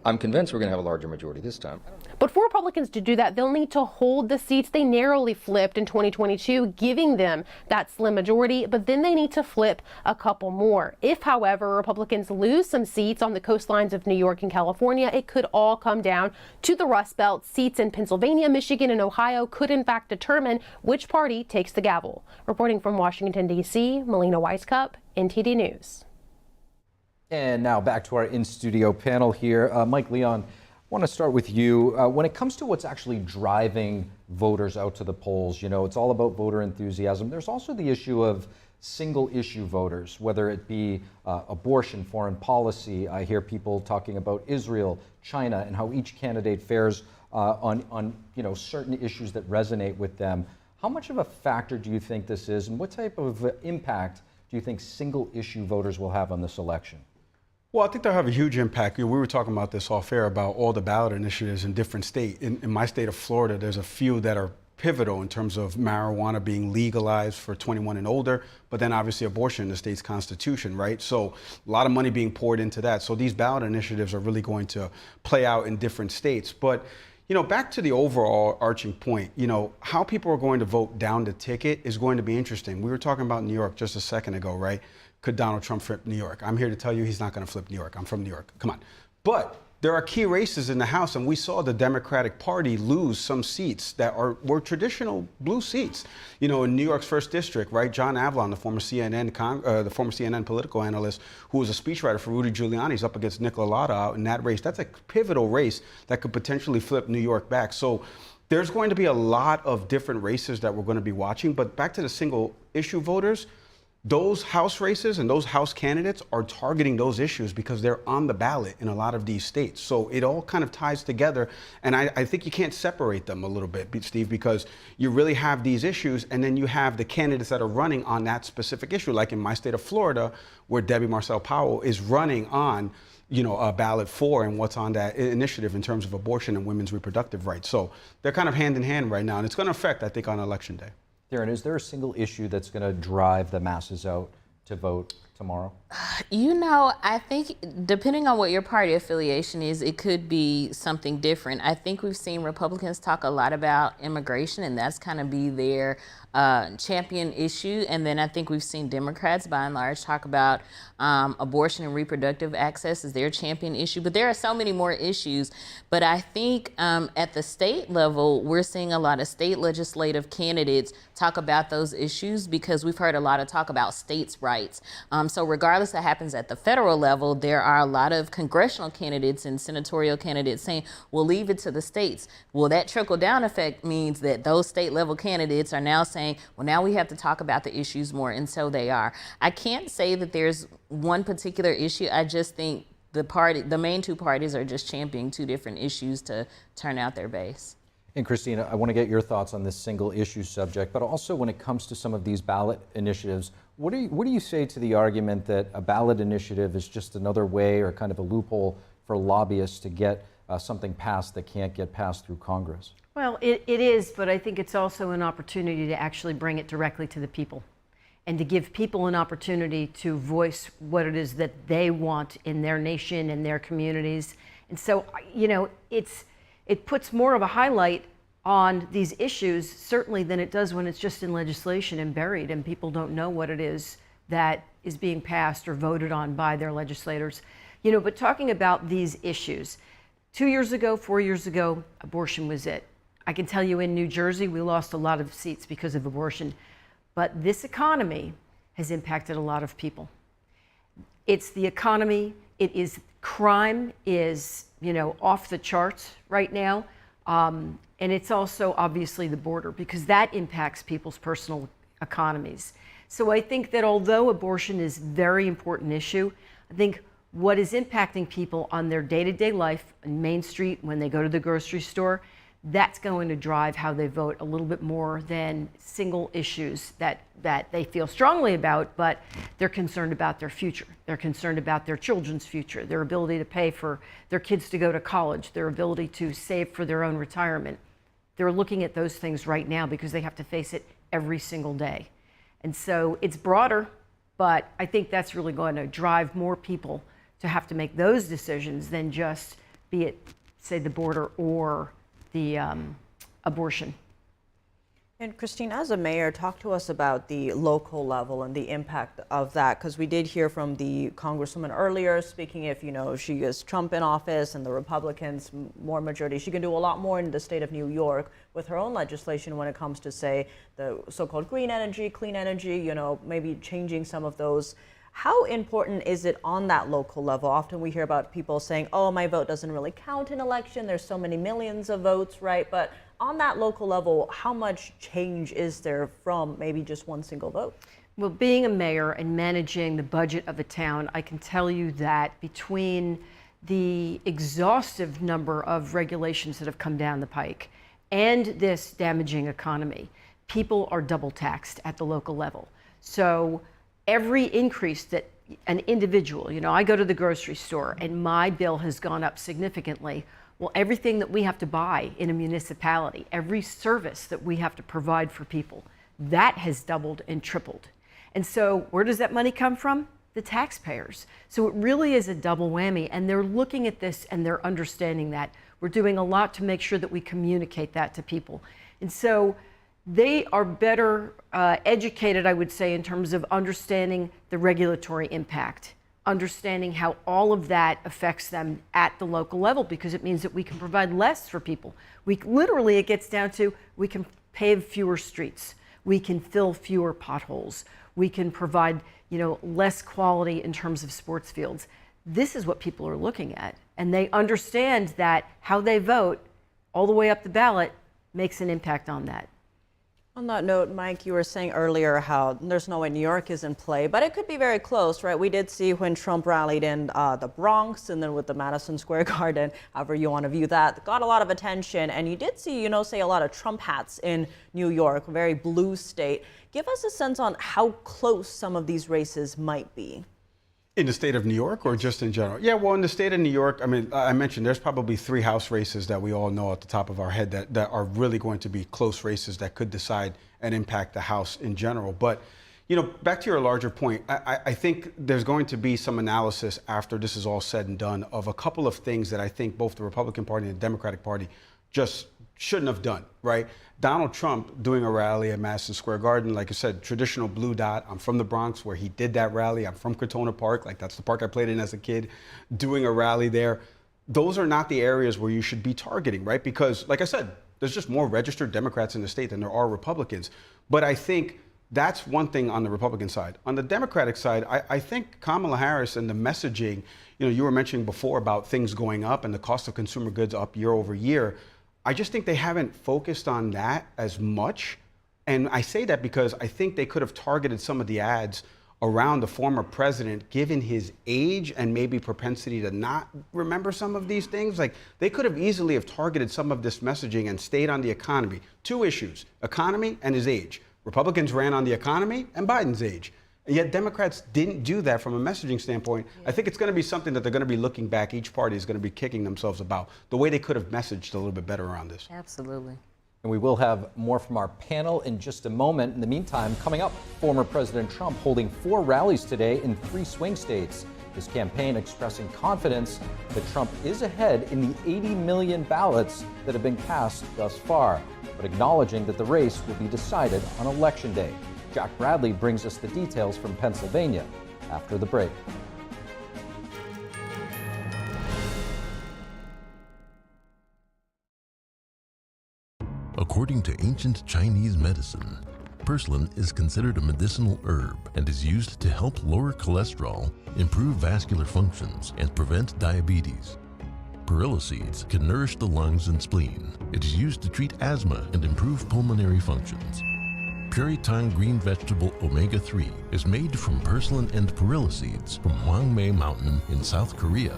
I'm convinced we're going to have a larger majority this time. But for Republicans to do that, they'll need to hold the seats they narrowly flipped in 2022, giving them that slim majority, but then they need to flip a couple more. If, however, Republicans lose some seats on the coastlines of New York and California, it could all come down to the Rust Belt. Seats in Pennsylvania, Michigan, and Ohio could in fact determine which party takes the gavel. Reporting from Washington, D.C., Melina Wisecup, NTD News. And now back to our in-studio panel here. Mike Leon, I want to start with you. When it comes to what's actually driving voters out to the polls, you know, it's all about voter enthusiasm. There's also the issue of single-issue voters, whether it be abortion, foreign policy. I hear people talking about Israel, China, and how each candidate fares on you know, certain issues that resonate with them. How much of a factor do you think this is, and what type of impact do you think single-issue voters will have on this election? Well, I think they'll have a huge impact. We were talking about this off air about all the ballot initiatives in different states. In my state of Florida, there's a few that are pivotal in terms of marijuana being legalized for 21 and older, but then obviously abortion in the state's constitution, right? So a lot of money being poured into that. So these ballot initiatives are really going to play out in different states. But, you know, back to the overall arching point, you know, how people are going to vote down the ticket is going to be interesting. We were talking about New York just a second ago, right? Could Donald Trump flip New York? I'm here to tell you he's not going to flip New York. I'm from New York. Come on. But there are key races in the House, and we saw the Democratic Party lose some seats that were traditional blue seats. You know, in New York's 1st district, right? John Avlon, the former CNN political analyst, who was a speechwriter for Rudy Giuliani, is up against Nicola Lotta out in that race. That's a pivotal race that could potentially flip New York back. So there's going to be a lot of different races that we're going to be watching. But back to the single issue voters, those House races and those House candidates are targeting those issues because they're on the ballot in a lot of these states. So it all kind of ties together. And I think you can't separate them a little bit, Steve, because you really have these issues and then you have the candidates that are running on that specific issue. Like in my state of Florida, where Debbie Marcel Powell is running on, you know, a ballot for and what's on that initiative in terms of abortion and women's reproductive rights. So they're kind of hand in hand right now. And it's going to affect, I think, on Election Day. Darren, is there a single issue that's going to drive the masses out to vote tomorrow? You know, I think depending on what your party affiliation is, it could be something different. I think we've seen Republicans talk a lot about immigration, and that's kind of be their champion issue. And then I think we've seen Democrats, by and large, talk about abortion and reproductive access as their champion issue. But there are so many more issues. But I think at the state level, we're seeing a lot of state legislative candidates talk about those issues because we've heard a lot of talk about states' rights. So regardless of what happens at the federal level, there are a lot of congressional candidates and senatorial candidates saying, we'll leave it to the states. Well, that trickle down effect means that those state level candidates are now saying, well, now we have to talk about the issues more. And so they are. I can't say that there's one particular issue. I just think the main two parties are just championing two different issues to turn out their base. And Christina, I want to get your thoughts on this single issue subject, but also when it comes to some of these ballot initiatives, what do you say to the argument that a ballot initiative is just another way or kind of a loophole for lobbyists to get something passed that can't get passed through Congress? Well, it is, but I think it's also an opportunity to actually bring it directly to the people and to give people an opportunity to voice what it is that they want in their nation and their communities. And so, you know, it puts more of a highlight on these issues, certainly, than it does when it's just in legislation and buried and people don't know what it is that is being passed or voted on by their legislators. You know, but talking about these issues, 2 years ago, 4 years ago, abortion was it. I can tell you in New Jersey, we lost a lot of seats because of abortion. But this economy has impacted a lot of people. It's the economy, it is crime is, you know, off the charts right now. And it's also obviously the border because that impacts people's personal economies. So I think that although abortion is a very important issue, I think what is impacting people on their day-to-day life on Main Street when they go to the grocery store, that's going to drive how they vote a little bit more than single issues that they feel strongly about, but they're concerned about their future. They're concerned about their children's future, their ability to pay for their kids to go to college, their ability to save for their own retirement. They're looking at those things right now because they have to face it every single day. And so it's broader, but I think that's really going to drive more people to have to make those decisions than just be it, say, the border or the abortion. And Christine, as a mayor, talk to us about the local level and the impact of that, because we did hear from the Congresswoman earlier speaking if, you know, she gets Trump in office and the Republicans more majority, she can do a lot more in the state of New York with her own legislation when it comes to, say, the so-called green energy, clean energy, you know, maybe changing some of those. How important is it on that local level? Often we hear about people saying, oh, my vote doesn't really count in election. There's so many millions of votes, right? But on that local level, how much change is there from maybe just one single vote? Well, being a mayor and managing the budget of a town, I can tell you that between the exhaustive number of regulations that have come down the pike and this damaging economy, people are double taxed at the local level. So every increase that an individual, you know, I go to the grocery store and my bill has gone up significantly. Well, everything that we have to buy in a municipality, every service that we have to provide for people, that has doubled and tripled. And so where does that money come from? The taxpayers. So it really is a double whammy, and they're looking at this and they're understanding that. We're doing a lot to make sure that we communicate that to people. And so they are better educated, I would say, in terms of understanding the regulatory impact, understanding how all of that affects them at the local level, because it means that we can provide less for people. Literally, it gets down to we can pave fewer streets, we can fill fewer potholes, we can provide, you know, less quality in terms of sports fields. This is what people are looking at, and they understand that how they vote all the way up the ballot makes an impact on that. On that note, Mike, you were saying earlier how there's no way New York is in play, but it could be very close, right? We did see when Trump rallied in the Bronx and then with the Madison Square Garden, however you want to view that, got a lot of attention. And you did see, you know, say a lot of Trump hats in New York, a very blue state. Give us a sense on how close some of these races might be. In the state of New York or just in general? Yeah, well, in the state of New York, I mean, I mentioned there's probably 3 House races that we all know at the top of our head that are really going to be close races that could decide and impact the House in general. But, you know, back to your larger point, I think there's going to be some analysis after this is all said and done of a couple of things that I think both the Republican Party and the Democratic Party just shouldn't have done, right? Donald Trump doing a rally at Madison Square Garden, like I said, traditional blue dot. I'm from the Bronx where he did that rally. I'm from Crotona Park, like that's the park I played in as a kid, doing a rally there. Those are not the areas where you should be targeting, right? Because, like I said, there's just more registered Democrats in the state than there are Republicans. But I think That's one thing on the Republican side. On the Democratic side, I think Kamala Harris and the messaging, you were mentioning before about things going up and the cost of consumer goods up year over year. I just think they haven't focused on that as much. And I say that because I think they could have targeted some of the ads around the former president, given his age and maybe propensity to not remember some of these things. Like, they could have easily have targeted some of this messaging and stayed on the economy. Two issues, economy and his age. Republicans ran on the economy and Biden's age. And yet Democrats didn't do that from a messaging standpoint. I think it's going to be something that they're going to be looking back. Each party is going to be kicking themselves about the way they could have messaged a little bit better around this. Absolutely. And we will have more from our panel in just a moment. In the meantime, coming up, former President Trump holding 4 rallies today in 3 swing states. His campaign expressing confidence that Trump is ahead in the 80 million ballots that have been cast thus far, but acknowledging that the race will be decided on Election Day. Jack Bradley brings us the details from Pennsylvania after the break. According to ancient Chinese medicine, purslane is considered a medicinal herb and is used to help lower cholesterol, improve vascular functions, and prevent diabetes. Perilla seeds can nourish the lungs and spleen. It is used to treat asthma and improve pulmonary functions. Puritang green vegetable omega-3 is made from purslane and perilla seeds from Hwangmae Mountain in South Korea.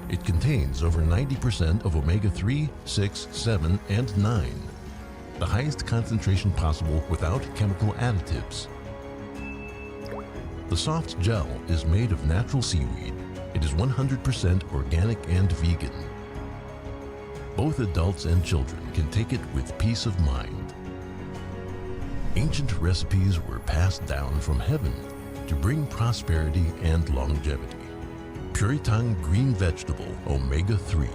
It contains over 90% of omega-3, 6, 7, and 9, the highest concentration possible without chemical additives. The soft gel is made of natural seaweed. It is 100% organic and vegan. Both adults and children can take it with peace of mind. Ancient recipes were passed down from heaven to bring prosperity and longevity. Puritang green vegetable omega-3.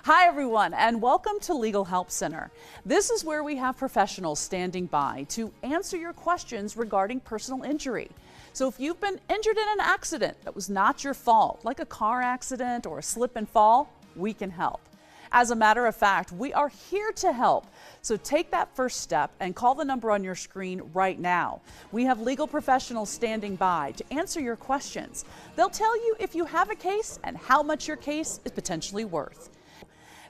Hi everyone, and welcome to Legal Help Center. This is where we have professionals standing by to answer your questions regarding personal injury. So if you've been injured in an accident that was not your fault, like a car accident or a slip and fall, we can help. As a matter of fact, we are here to help. So take that first step and call the number on your screen right now. We have legal professionals standing by to answer your questions. They'll tell you if you have a case and how much your case is potentially worth.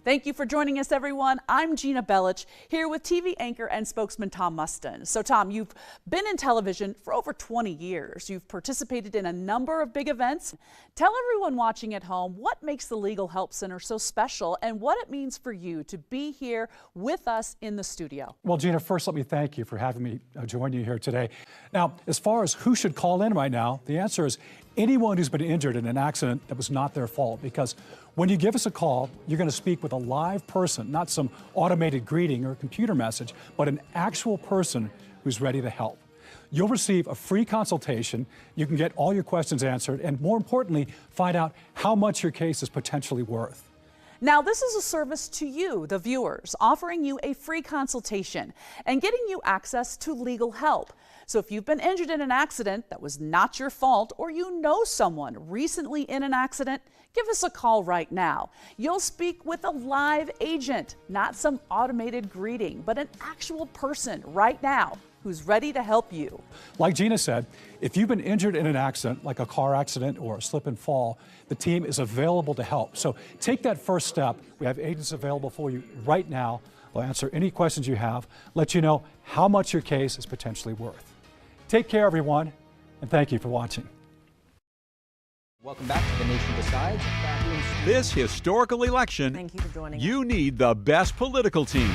Thank you for joining us, everyone. I'm Gina Belich, here with TV anchor and spokesman Tom Mustin. So Tom, you've been in television for over 20 years. You've participated in a number of big events. Tell everyone watching at home what makes the Legal Help Center so special and what it means for you to be here with us in the studio. Well, Gina, first let me thank you for having me join you here today. Now, as far as who should call in right now, the answer is anyone who's been injured in an accident that was not their fault, because when you give us a call, you're going to speak with a live person, not some automated greeting or computer message, but an actual person who's ready to help. You'll receive a free consultation. You can get all your questions answered, and more importantly, find out how much your case is potentially worth. Now, this is a service to you, the viewers, offering you a free consultation and getting you access to legal help. So if you've been injured in an accident that was not your fault, or you know someone recently in an accident, give us a call right now. You'll speak with a live agent, not some automated greeting, but an actual person right now who's ready to help you. Like Gina said, if you've been injured in an accident, like a car accident or a slip and fall, the team is available to help. So take that first step. We have agents available for you right now. They'll answer any questions you have, let you know how much your case is potentially worth. Take care, everyone, and thank you for watching. Welcome back to The Nation Decides. This historical election, Thank you for joining you need the best political team.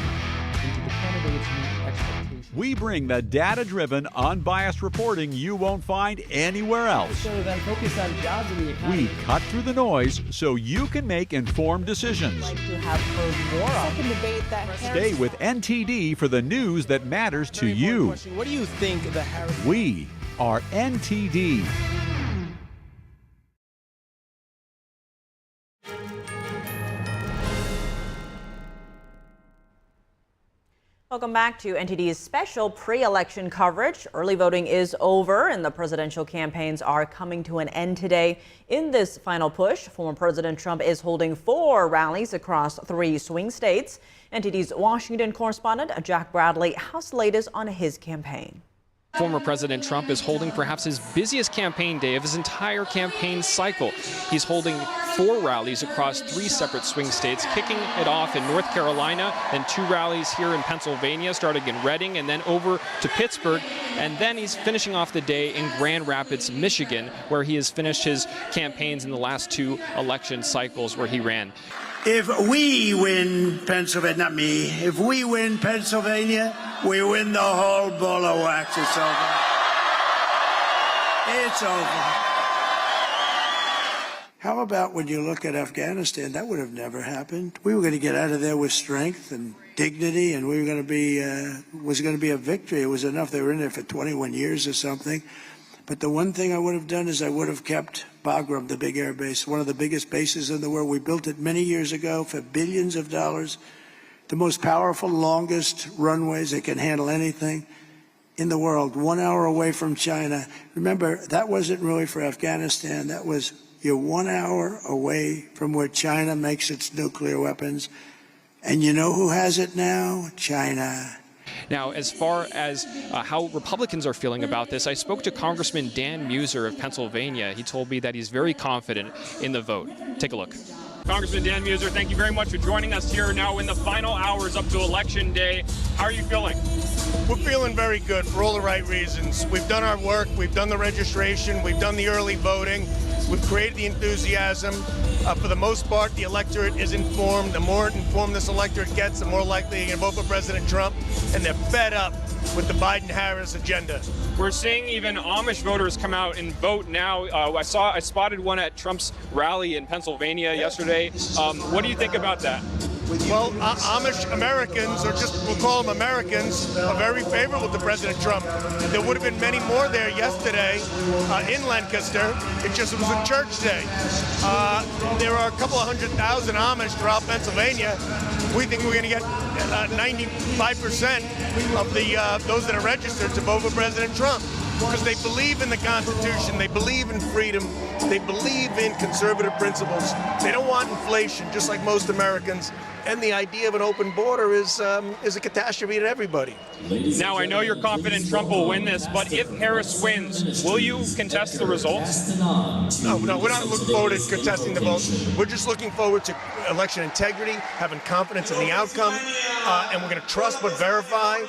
We bring the data-driven, unbiased reporting you won't find anywhere else. So then focus on jobs in the economy. We cut through the noise so you can make informed decisions. Like to have heard more on. Second debate that Stay with NTD for the news that matters to you. What do you think the Harris? We are NTD. Welcome back to NTD's special pre-election coverage. Early voting is over and the presidential campaigns are coming to an end today. In this final push, former President Trump is holding 4 rallies across 3 swing states. NTD's Washington correspondent Jack Bradley has the latest on his campaign. Former President Trump is holding perhaps his busiest campaign day of his entire campaign cycle. He's holding 4 rallies across 3 separate swing states, kicking it off in North Carolina, then 2 rallies here in Pennsylvania, starting in Reading and then over to Pittsburgh. And then he's finishing off the day in Grand Rapids, Michigan, where he has finished his campaigns in the last 2 election cycles where he ran. If we win Pennsylvania, not me, if we win Pennsylvania, we win the whole ball of wax. It's over. It's over. How about when you look at Afghanistan? That would have never happened. We were going to get out of there with strength and dignity, and we were going to be, was going to be a victory. It was enough. They were in there for 21 years or something. But the one thing I would have done is I would have kept Bagram, the big air base, one of the biggest bases in the world. We built it many years ago for billions of dollars. The most powerful, longest runways that can handle anything in the world, 1 hour away from China. Remember, that wasn't really for Afghanistan. That was, you're 1 hour away from where China makes its nuclear weapons. And you know who has it now? China. Now, as far as how Republicans are feeling about this, I spoke to Congressman Dan Meier of Pennsylvania. He told me that he's very confident in the vote. Take a look. Congressman Dan Meier, thank you very much for joining us here now in the final hours up to Election Day. How are you feeling? We're feeling very good for all the right reasons. We've done our work, we've done the registration, we've done the early voting, we've created the enthusiasm. For the most part, the electorate is informed. The more informed this electorate gets, the more likely they're going to vote for President Trump, and they're fed up with the Biden-Harris agenda. We're seeing even Amish voters come out and vote now. I spotted one at Trump's rally in Pennsylvania yesterday. What do you think about that? Well, Amish Americans, or just we'll call them Americans, are very favorable to President Trump. There would have been many more there yesterday in Lancaster. It just was a church day. There are a couple of 100,000 Amish throughout Pennsylvania. We think we're going to get 95% of those that are registered to vote for President Trump, because they believe in the Constitution, they believe in freedom, they believe in conservative principles. They don't want inflation, just like most Americans. And the idea of an open border is a catastrophe to everybody. Now, I know you're confident Trump will win this, but if Harris wins, will you contest the results? No, we're not looking forward to contesting the vote. We're just looking forward to election integrity, having confidence in the outcome, and we're going to trust but verify,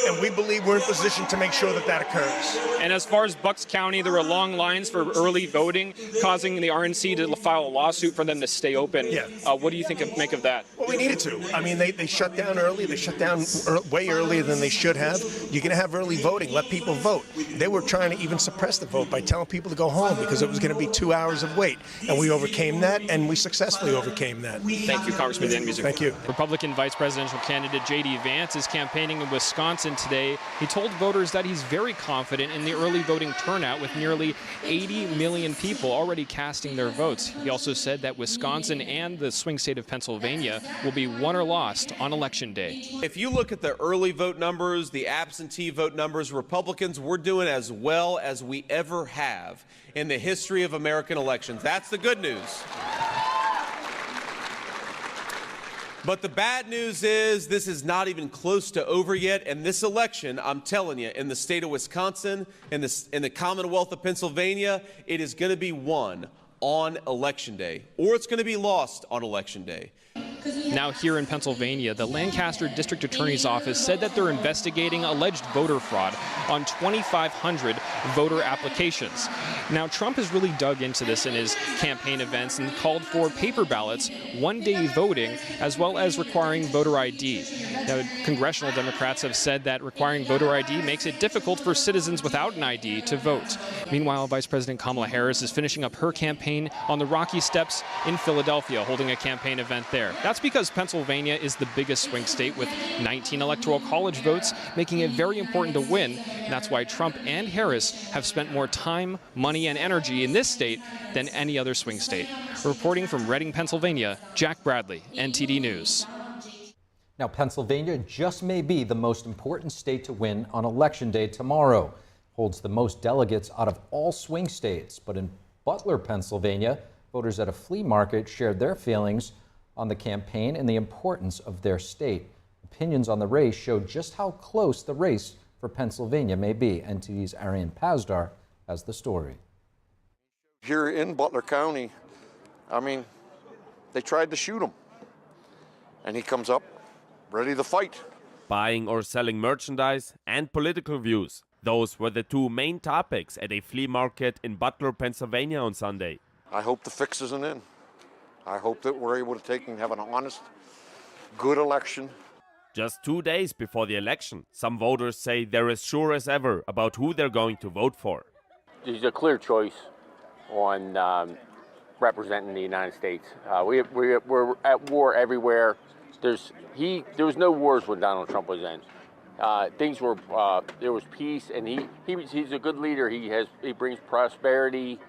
and we believe we're in position to make sure that that occurs. And as far as Bucks County, there were long lines for early voting, causing the RNC to file a lawsuit for them to stay open. Yeah. What do you make of that? Well, we needed to. I mean, they shut down early. They shut down way earlier than they should have. You're going to have early voting. Let people vote. They were trying to even suppress the vote by telling people to go home because it was going to be 2 hours of wait. And we overcame that, and we successfully overcame that. Thank you, Congressman Dan Meier. Thank you. Republican vice presidential candidate J.D. Vance is campaigning in Wisconsin today. He told voters that he's very confident in the early voting turnout, with nearly 80 million people already casting their votes. He also said that Wisconsin and the swing state of Pennsylvania will be won or lost on Election Day. If you look at the early vote numbers, the absentee vote numbers, Republicans, we're doing as well as we ever have in the history of American elections. That's the good news. But the bad news is this is not even close to over yet. And this election, I'm telling you, in the state of Wisconsin, in the Commonwealth of Pennsylvania, it is going to be won on Election Day, or it's going to be lost on Election Day. Now here in Pennsylvania, the Lancaster District Attorney's Office said that they're investigating alleged voter fraud on 2,500 voter applications. Now, Trump has really dug into this in his campaign events and called for paper ballots, one-day voting, as well as requiring voter ID. Now, congressional Democrats have said that requiring voter ID makes it difficult for citizens without an ID to vote. Meanwhile, Vice President Kamala Harris is finishing up her campaign on the Rocky Steps in Philadelphia, holding a campaign event there. That's because Pennsylvania is the biggest swing state with 19 electoral college votes, making it very important to win. And that's why Trump and Harris have spent more time, money, and energy in this state than any other swing state. Reporting from Reading, Pennsylvania, Jack Bradley, NTD News. Now, Pennsylvania just may be the most important state to win on Election Day tomorrow. Holds the most delegates out of all swing states. But in Butler, Pennsylvania, voters at a flea market shared their feelings on the campaign and the importance of their state. Opinions on the race showed just how close the race for Pennsylvania may be. NTD's Arian Pazdar has the story. Here in Butler County, I mean, they tried to shoot him, and he comes up ready to fight. Buying or selling merchandise and political views. Those were the two main topics at a flea market in Butler, Pennsylvania on Sunday. I hope the fix isn't in. I hope that we're able to take and have an honest, good election. Just 2 days before the election, some voters say they're as sure as ever about who they're going to vote for. There's a clear choice on representing the United States. We're at war everywhere. There was no wars when Donald Trump was in. There was peace, and he's a good leader. He brings prosperity.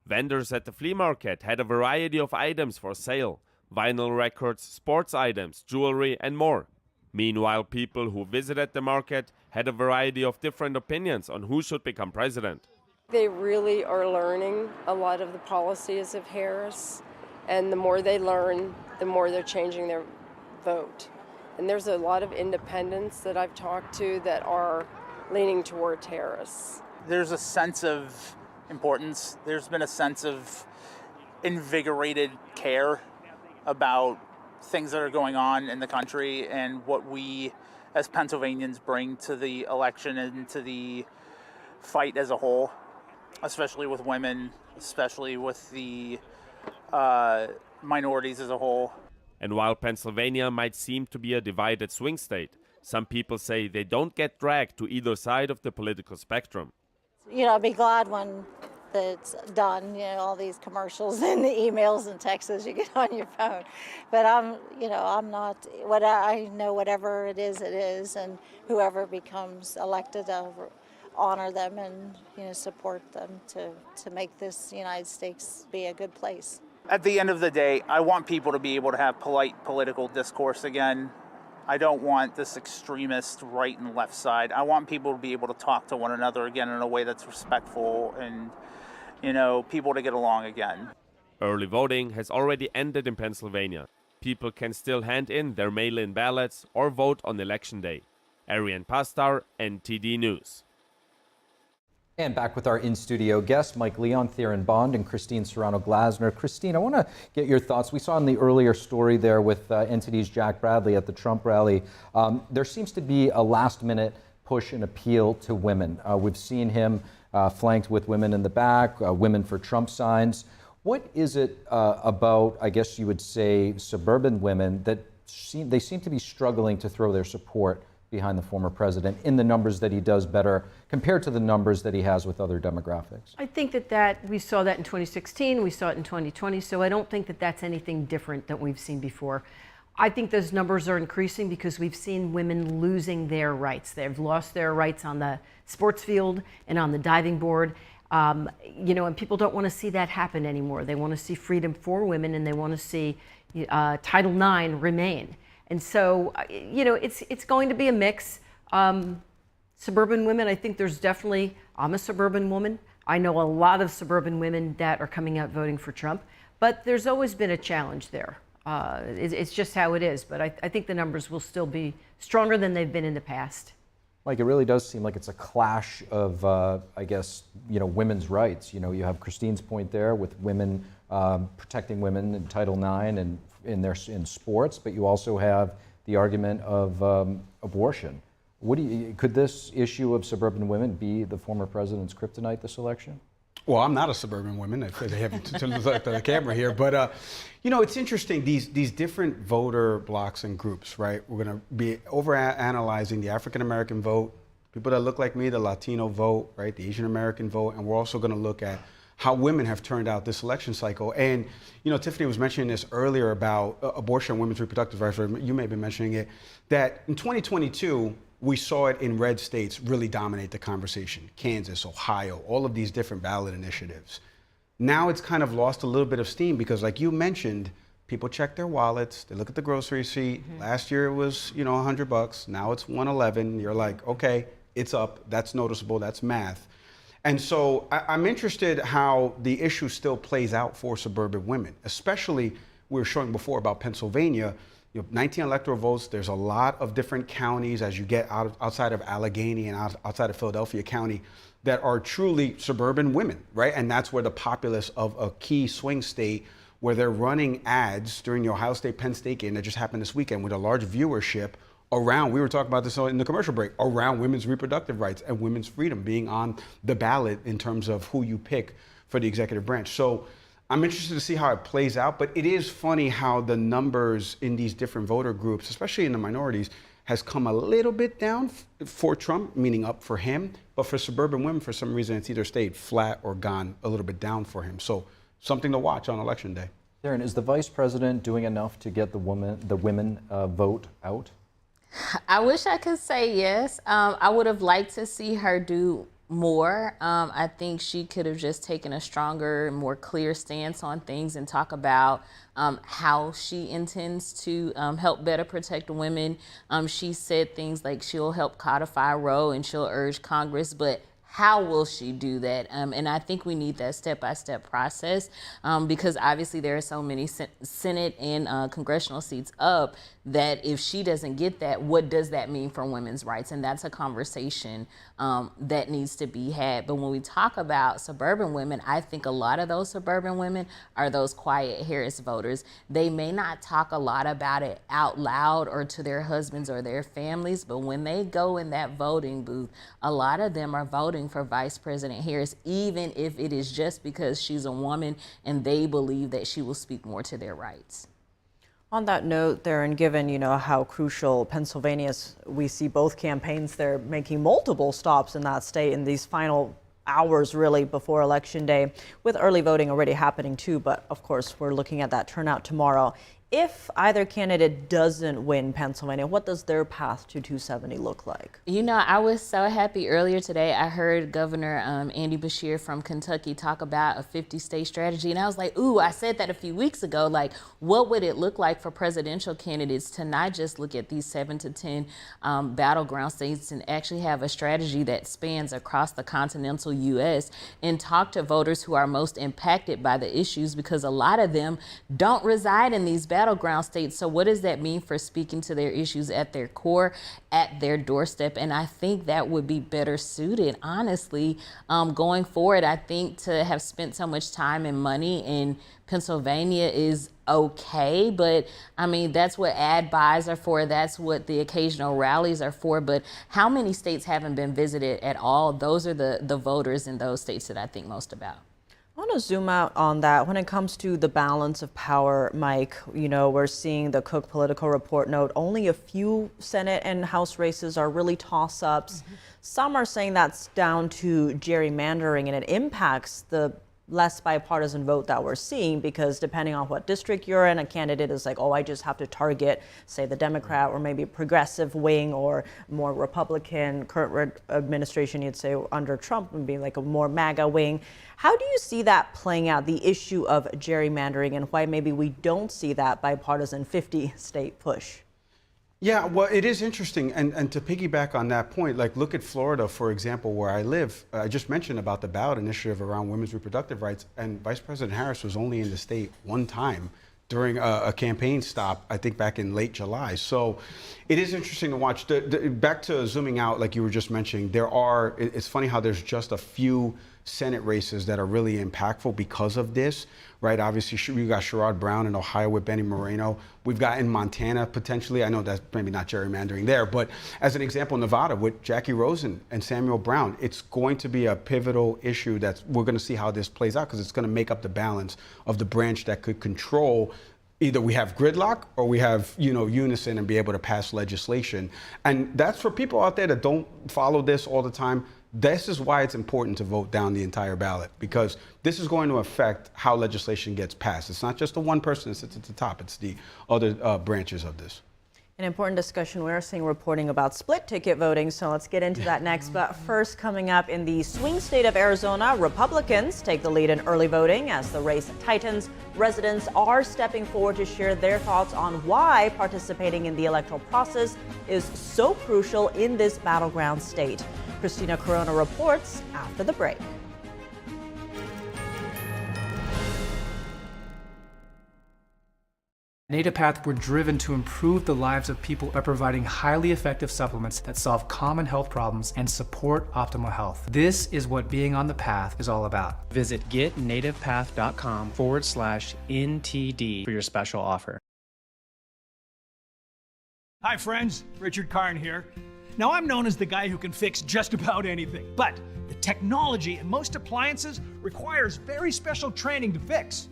Vendors at the flea market had a variety of items for sale: vinyl records, sports items, jewelry, and more. Meanwhile, people who visited the market had a variety of different opinions on who should become president. They really are learning a lot of the policies of Harris, and the more they learn, the more they're changing their vote. And there's a lot of independents that I've talked to that are leaning towards Harris. There's a sense of importance. There's been a sense of invigorated care about things that are going on in the country and what we as Pennsylvanians bring to the election and to the fight as a whole, especially with women, especially with the minorities as a whole. And while Pennsylvania might seem to be a divided swing state, some people say they don't get dragged to either side of the political spectrum. You know, I'll be glad when it's done, you know, all these commercials and the emails and texts you get on your phone. But I know whatever it is, and whoever becomes elected, I'll honor them and, you know, support them to make this United States be a good place. At the end of the day, I want people to be able to have polite political discourse again. I don't want this extremist right and left side. I want people to be able to talk to one another again in a way that's respectful and, you know, people to get along again. Early voting has already ended in Pennsylvania. People can still hand in their mail-in ballots or vote on Election Day. Arian Pazdar, NTD News. And back with our in-studio guests, Mike Leon, Theron Bond, and Christine Serrano-Glasner. Christine, I want to get your thoughts. We saw in the earlier story there with NTD's Jack Bradley at the Trump rally, there seems to be a last-minute push and appeal to women. We've seen him flanked with women in the back, women for Trump signs. What is it about, I guess you would say, suburban women that seem to be struggling to throw their support behind the former president in the numbers that he does better compared to the numbers that he has with other demographics? I think that we saw that in 2016, we saw it in 2020, so I don't think that that's anything different than we've seen before. I think those numbers are increasing because we've seen women losing their rights. They've lost their rights on the sports field and on the diving board. You know, and people don't want to see that happen anymore. They want to see freedom for women, and they want to see Title IX remain. And so, you know, it's going to be a mix. Suburban women, I think there's definitely, I'm a suburban woman. I know a lot of suburban women that are coming out voting for Trump, but there's always been a challenge there. It's just how it is, but I think the numbers will still be stronger than they've been in the past. Like, it really does seem like it's a clash of, I guess, you know, women's rights. You know, you have Christine's point there with women protecting women in Title IX and in sports, but you also have the argument of abortion. Could this issue of suburban women be the former president's kryptonite this election? Well, I'm not a suburban woman. They have to look at the camera here, but you know, it's interesting. These different voter blocks and groups, right? We're going to be over-analyzing the African American vote, people that look like me, the Latino vote, right? The Asian American vote, and we're also going to look at how women have turned out this election cycle. And you know, Tiffany was mentioning this earlier about abortion and women's reproductive rights. You may be mentioning it. That in 2022. We saw it in red states really dominate the conversation. Kansas, Ohio, all of these different ballot initiatives. Now it's kind of lost a little bit of steam because, like you mentioned, people check their wallets, they look at the grocery receipt. Last year it was, you know, $100. Now it's $111. You're like, okay, it's up. That's noticeable. That's math. And so I'm interested how the issue still plays out for suburban women, especially we were showing before about Pennsylvania. You know, 19 electoral votes. There's a lot of different counties as you get outside of Allegheny and outside of Philadelphia County that are truly suburban women, right? And that's where the populace of a key swing state, where they're running ads during the Ohio State-Penn State game that just happened this weekend with a large viewership around, we were talking about this in the commercial break, around women's reproductive rights and women's freedom being on the ballot in terms of who you pick for the executive branch. So I'm interested to see how it plays out, but it is funny how the numbers in these different voter groups, especially in the minorities, has come a little bit down for Trump, meaning up for him, but for suburban women, for some reason, it's either stayed flat or gone a little bit down for him. So something to watch on Election Day. Darren, is the vice president doing enough to get the women vote out? I wish I could say yes. I would have liked to see her do more. I think she could have just taken a stronger, more clear stance on things and talk about how she intends to help better protect women. She said things like she'll help codify Roe and she'll urge Congress, but how will she do that? And I think we need that step-by-step process because obviously there are so many Senate and congressional seats up that if she doesn't get that, what does that mean for women's rights? And that's a conversation that needs to be had. But when we talk about suburban women, I think a lot of those suburban women are those quiet Harris voters. They may not talk a lot about it out loud or to their husbands or their families, but when they go in that voting booth, a lot of them are voting for Vice President Harris, even if it is just because she's a woman and they believe that she will speak more to their rights. On that note there, and given, you know, how crucial Pennsylvania is, we see both campaigns there making multiple stops in that state in these final hours really before Election Day, with early voting already happening too. But of course, we're looking at that turnout tomorrow. If either candidate doesn't win Pennsylvania, what does their path to 270 look like? You know, I was so happy earlier today. I heard Governor Andy Beshear from Kentucky talk about a 50-state strategy. And I was like, ooh, I said that a few weeks ago. Like, what would it look like for presidential candidates to not just look at these 7 to 10 battleground states and actually have a strategy that spans across the continental U.S. and talk to voters who are most impacted by the issues, because a lot of them don't reside in these battleground states. So what does that mean for speaking to their issues at their core, at their doorstep? And I think that would be better suited, honestly, going forward. I think to have spent so much time and money in Pennsylvania is okay, but I mean, that's what ad buys are for. That's what the occasional rallies are for. But how many states haven't been visited at all? Those are the voters in those states that I think most about. I want to zoom out on that when it comes to the balance of power, Mike. You know, we're seeing the Cook Political Report note only a few Senate and House races are really toss-ups. Some are saying that's down to gerrymandering, and it impacts the less bipartisan vote that we're seeing, because depending on what district you're in, a candidate is like, oh, I just have to target, say, the Democrat or maybe progressive wing or more Republican. Current administration, you'd say, under Trump would be like a more MAGA wing. How do you see that playing out, the issue of gerrymandering, and why maybe we don't see that bipartisan 50-state push? Yeah, well, it is interesting. And to piggyback on that point, like look at Florida, for example, where I live. I just mentioned about the ballot initiative around women's reproductive rights, and Vice President Harris was only in the state one time during a campaign stop, I think back in late July. So it is interesting to watch. Back to zooming out, like you were just mentioning, it's funny how there's just a few Senate races that are really impactful because of this, right? Obviously, we got Sherrod Brown in Ohio with Benny Moreno. We've got in Montana, potentially. I know that's maybe not gerrymandering there, but as an example, Nevada with Jackie Rosen and Samuel Brown, it's going to be a pivotal issue that we're going to see how this plays out, because it's going to make up the balance of the branch that could control. Either we have gridlock or we have, unison and be able to pass legislation. And that's for people out there that don't follow this all the time. This is why it's important to vote down the entire ballot, because this is going to affect how legislation gets passed. It's not just the one person that sits at the top, it's the other branches of this. An important discussion we're seeing reporting about split ticket voting, so let's get into that next. But first, coming up in the swing state of Arizona, Republicans take the lead in early voting as the race tightens. Residents are stepping forward to share their thoughts on why participating in the electoral process is so crucial in this battleground state. Christina Corona reports after the break. NativePath were driven to improve the lives of people by providing highly effective supplements that solve common health problems and support optimal health. This is what being on the path is all about. Visit getnativepath.com/NTD for your special offer. Hi friends, Richard Karn here. Now I'm known as the guy who can fix just about anything, but the technology in most appliances requires very special training to fix.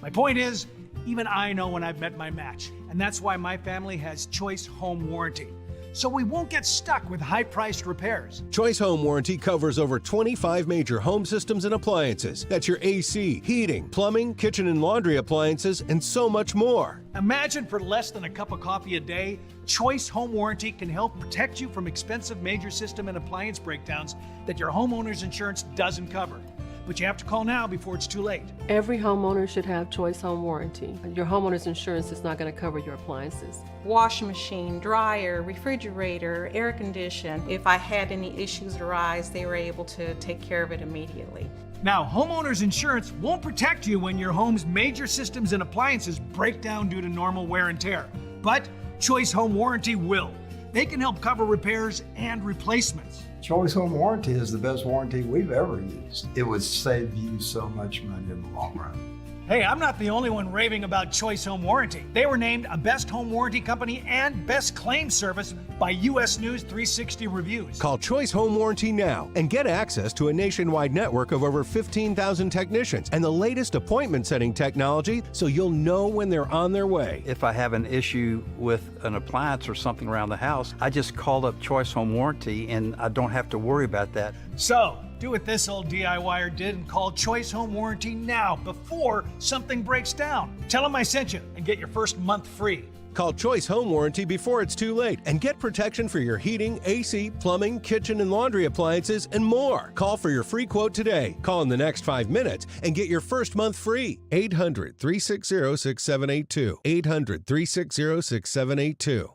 My point is, even I know when I've met my match, and that's why my family has Choice Home Warranty. So we won't get stuck with high-priced repairs. Choice Home Warranty covers over 25 major home systems and appliances. That's your AC, heating, plumbing, kitchen and laundry appliances, and so much more. Imagine for less than a cup of coffee a day, Choice Home Warranty can help protect you from expensive major system and appliance breakdowns that your homeowner's insurance doesn't cover. But you have to call now before it's too late. Every homeowner should have Choice Home Warranty. Your homeowner's insurance is not going to cover your appliances. Washing machine, dryer, refrigerator, air condition. If I had any issues arise, they were able to take care of it immediately. Now, homeowner's insurance won't protect you when your home's major systems and appliances break down due to normal wear and tear. But Choice Home Warranty will. They can help cover repairs and replacements. Choice Home Warranty is the best warranty we've ever used. It would save you so much money in the long run. Hey, I'm not the only one raving about Choice Home Warranty. They were named a Best Home Warranty Company and Best Claim Service by U.S. News 360 Reviews. Call Choice Home Warranty now and get access to a nationwide network of over 15,000 technicians and the latest appointment setting technology so you'll know when they're on their way. If I have an issue with an appliance or something around the house, I just call up Choice Home Warranty and I don't have to worry about that. So, do what this old DIYer did and call Choice Home Warranty now before something breaks down. Tell them I sent you and get your first month free. Call Choice Home Warranty before it's too late and get protection for your heating, AC, plumbing, kitchen and laundry appliances, and more. Call for your free quote today. Call in the next 5 minutes and get your first month free. 800-360-6782. 800-360-6782.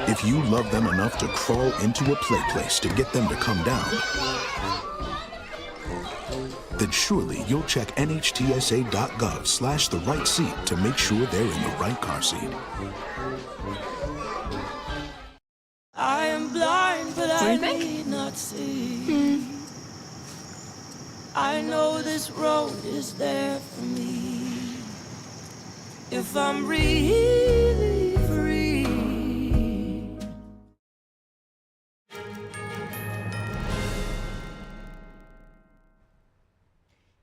If you love them enough to crawl into a play place to get them to come down, then surely you'll check nhtsa.gov/the right seat to make sure they're in the right car seat. I am blind, but I need not see. I know this road is there for me. If I'm really free.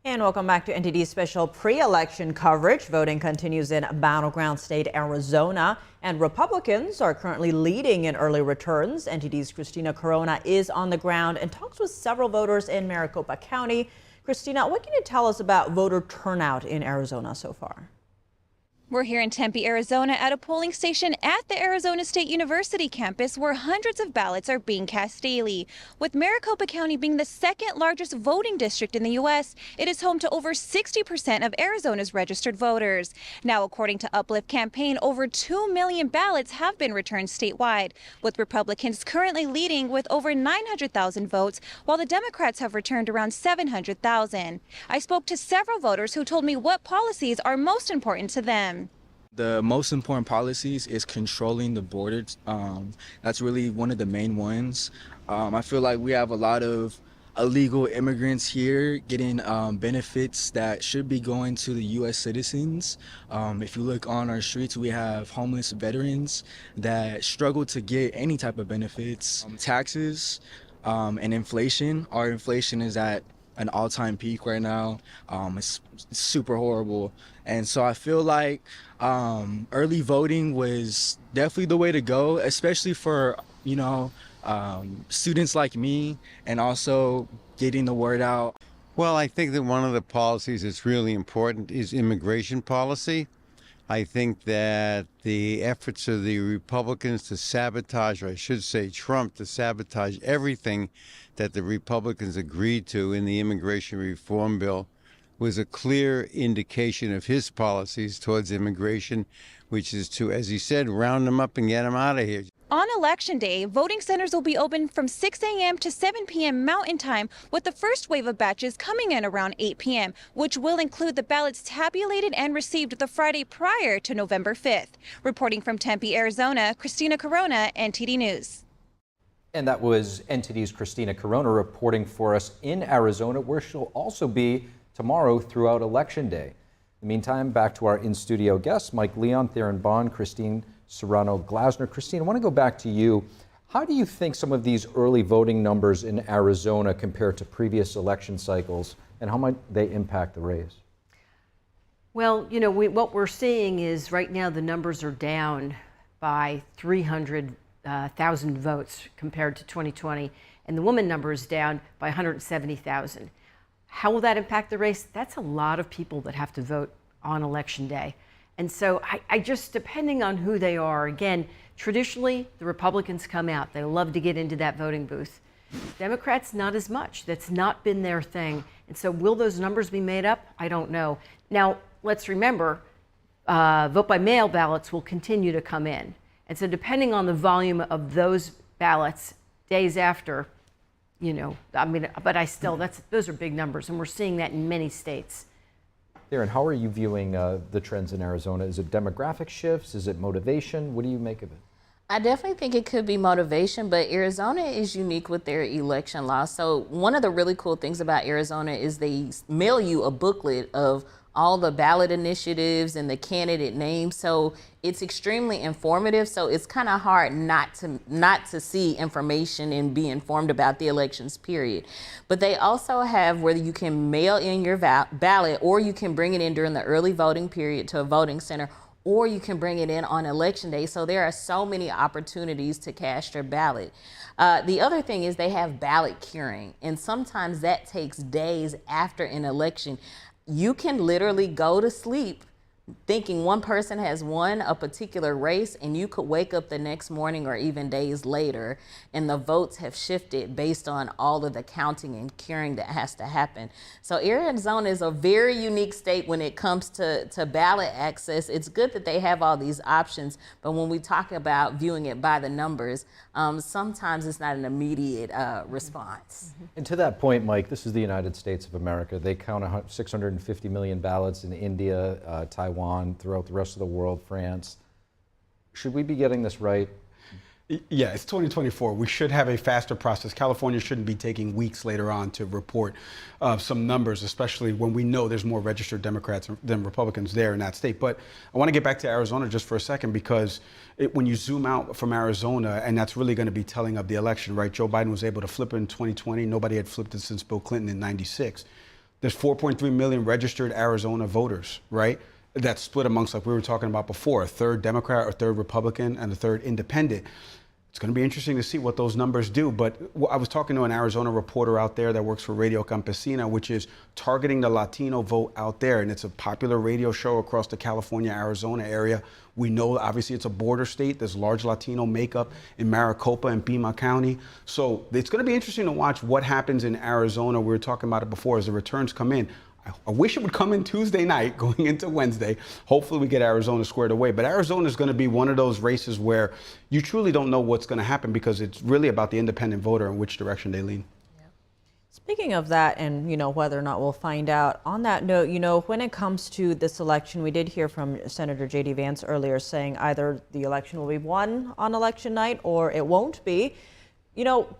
And welcome back to NTD's special pre-election coverage. Voting continues in battleground state Arizona, and Republicans are currently leading in early returns. NTD's Christina Corona is on the ground and talks with several voters in Maricopa County. Christina, what can you tell us about voter turnout in Arizona so far? We're here in Tempe, Arizona at a polling station at the Arizona State University campus where hundreds of ballots are being cast daily. With Maricopa County being the second largest voting district in the U.S., it is home to over 60% of Arizona's registered voters. Now, according to Uplift Campaign, over 2 million ballots have been returned statewide, with Republicans currently leading with over 900,000 votes, while the Democrats have returned around 700,000. I spoke to several voters who told me what policies are most important to them. The most important policies is controlling the borders. That's really one of the main ones. I feel like we have a lot of illegal immigrants here getting benefits that should be going to the U.S. citizens. If you look on our streets, we have homeless veterans that struggle to get any type of benefits. Taxes and inflation. Our inflation is at an all-time peak right now. It's super horrible. And so I feel like early voting was definitely the way to go, especially for, students like me, and also getting the word out. Well, I think that one of the policies that's really important is immigration policy. I think that the efforts of the Republicans to sabotage, or I should say Trump, to sabotage everything that the Republicans agreed to in the immigration reform bill was a clear indication of his policies towards immigration, which is to, as he said, round them up and get them out of here. On Election Day, voting centers will be open from 6 a.m. to 7 p.m. Mountain Time, with the first wave of batches coming in around 8 p.m., which will include the ballots tabulated and received the Friday prior to November 5th. Reporting from Tempe, Arizona, Christina Corona, NTD News. And that was NTD's Christina Corona reporting for us in Arizona, where she'll also be tomorrow throughout Election Day. In the meantime, back to our in-studio guests, Mike Leon, Theron Bond, Christine Serrano-Glasner. Christine, I want to go back to you. How do you think some of these early voting numbers in Arizona compare to previous election cycles, and how might they impact the race? Well, what we're seeing is right now the numbers are down by 300,000 votes compared to 2020, and the woman number is down by 170,000. How will that impact the race? That's a lot of people that have to vote on Election Day. And so I just, depending on who they are, again, traditionally the Republicans come out. They love to get into that voting booth. Democrats, not as much. That's not been their thing. And so will those numbers be made up? I don't know. Now, let's remember, vote by mail ballots will continue to come in. And so depending on the volume of those ballots days after, but those are big numbers, and we're seeing that in many states. Theron, how are you viewing the trends in Arizona? Is it demographic shifts? Is it motivation? What do you make of it? I definitely think it could be motivation, but Arizona is unique with their election law. So one of the really cool things about Arizona is they mail you a booklet of all the ballot initiatives and the candidate names. So it's extremely informative. So it's kind of hard not to see information and be informed about the elections, period. But they also have where you can mail in your ballot, or you can bring it in during the early voting period to a voting center, or you can bring it in on Election Day. So there are so many opportunities to cast your ballot. The other thing is they have ballot curing, and sometimes that takes days after an election. You can literally go to sleep thinking one person has won a particular race, and you could wake up the next morning or even days later and the votes have shifted based on all of the counting and curing that has to happen. So Arizona is a very unique state when it comes to ballot access. It's good that they have all these options, but when we talk about viewing it by the numbers, sometimes it's not an immediate response. And to that point, Mike, this is the United States of America. They count 650 million ballots in India, Taiwan, throughout the rest of the world, France. Should we be getting this right? Yeah, it's 2024. We should have a faster process. California shouldn't be taking weeks later on to report some numbers, especially when we know there's more registered Democrats than Republicans there in that state. But I want to get back to Arizona just for a second, because when you zoom out from Arizona, and that's really going to be telling of the election, right? Joe Biden was able to flip it in 2020. Nobody had flipped it since Bill Clinton in '96. There's 4.3 million registered Arizona voters, right? That's split amongst, like we were talking about before, a third Democrat, a third Republican, and a third independent. It's going to be interesting to see what those numbers do. But I was talking to an Arizona reporter out there that works for Radio Campesina, which is targeting the Latino vote out there. And it's a popular radio show across the California, Arizona area. We know, obviously, it's a border state. There's large Latino makeup in Maricopa and Pima County. So it's going to be interesting to watch what happens in Arizona. We were talking about it before as the returns come in. I wish it would come in Tuesday night going into Wednesday. Hopefully we get Arizona squared away. But Arizona is going to be one of those races where you truly don't know what's going to happen, because it's really about the independent voter and which direction they lean. Speaking of that, and whether or not we'll find out, on that note, when it comes to this election, we did hear from Senator J.D. Vance earlier saying either the election will be won on election night or it won't be.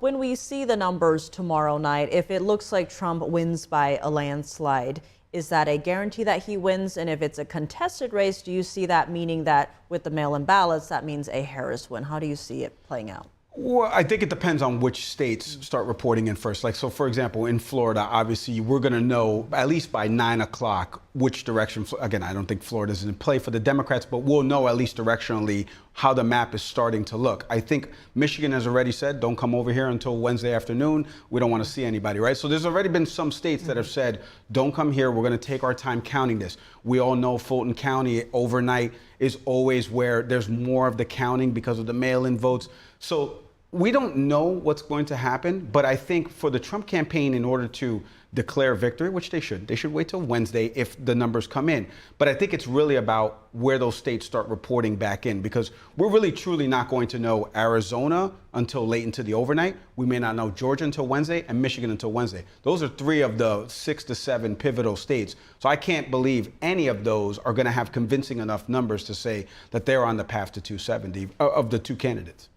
When we see the numbers tomorrow night, if it looks like Trump wins by a landslide, is that a guarantee that he wins? And if it's a contested race, do you see that meaning that with the mail-in ballots, that means a Harris win? How do you see it playing out? Well, I think it depends on which states start reporting in first. Like, so for example, in Florida, obviously we're going to know at least by 9 o'clock which direction. Again, I don't think Florida's in play for the Democrats, but we'll know at least directionally how the map is starting to look. I think Michigan has already said, don't come over here until Wednesday afternoon. We don't want to see anybody, right? So there's already been some states that have said, don't come here. We're going to take our time counting this. We all know Fulton County overnight is always where there's more of the counting because of the mail-in votes. So we don't know what's going to happen, but I think for the Trump campaign, in order to declare victory, which they should wait till Wednesday if the numbers come in. But I think it's really about where those states start reporting back in, because we're really truly not going to know Arizona until late into the overnight. We may not know Georgia until Wednesday and Michigan until Wednesday. Those are 3 of the 6 to 7 pivotal states. So I can't believe any of those are going to have convincing enough numbers to say that they're on the path to 270 of the 2 candidates.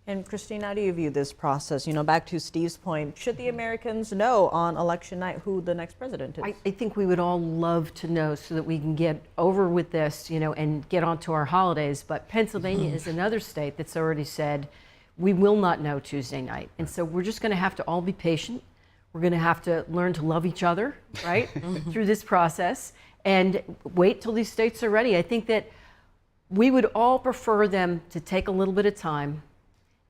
And Christine, how do you view this process? You know, back to Steve's point, should the Americans know on election night who the next president is? I think we would all love to know so that we can get over with this, you know, and get on to our holidays. But Pennsylvania is another state that's already said we will not know Tuesday night. And so we're just going to have to all be patient. We're going to have to learn to love each other, right, through this process and wait till these states are ready. I think that we would all prefer them to take a little bit of time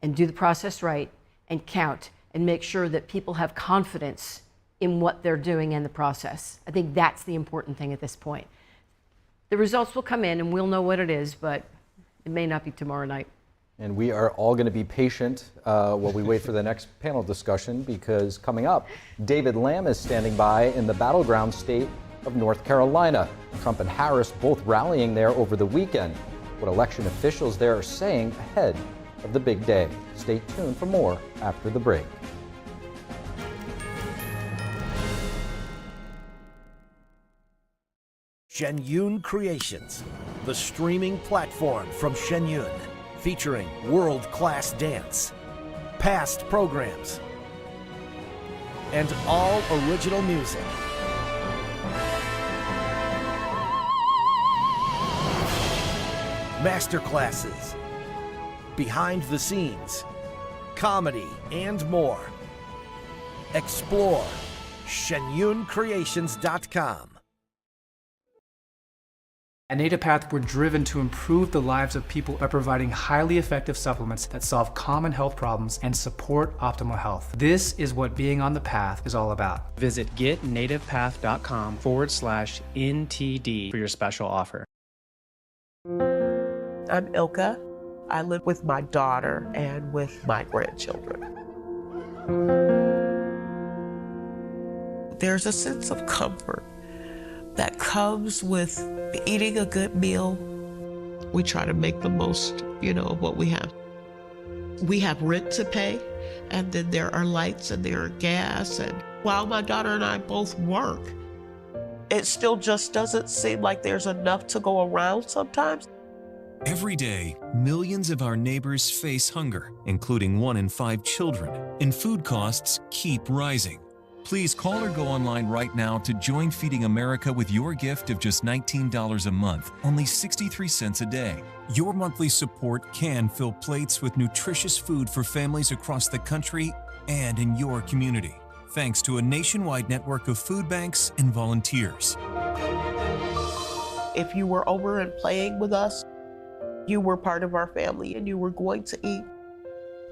and do the process right and count and make sure that people have confidence in what they're doing in the process. I think that's the important thing at this point. The results will come in and we'll know what it is, but it may not be tomorrow night. And we are all going to be patient while we wait for the next panel discussion, because coming up, David Lamb is standing by in the battleground state of North Carolina. Trump and Harris both rallying there over the weekend. What election officials there are saying ahead of the big day. Stay tuned for more after the break. Shenyun Creations, the streaming platform from Shenyun, featuring world-class dance, past programs, and all original music. Masterclasses, behind the scenes, comedy, and more. Explore shenyuncreations.com. At NativePath, we're driven to improve the lives of people by providing highly effective supplements that solve common health problems and support optimal health. This is what being on the path is all about. Visit getnativepath.com/NTD for your special offer. I'm Ilka. I live with my daughter and with my grandchildren. There's a sense of comfort that comes with eating a good meal. We try to make the most, of what we have. We have rent to pay, and then there are lights and there are gas. And while my daughter and I both work, it still just doesn't seem like there's enough to go around sometimes. Every day, millions of our neighbors face hunger, including 1 in 5 children, and food costs keep rising. Please call or go online right now to join Feeding America with your gift of just $19 a month, only 63 cents a day. Your monthly support can fill plates with nutritious food for families across the country and in your community, thanks to a nationwide network of food banks and volunteers. If you were over and playing with us, you were part of our family and you were going to eat.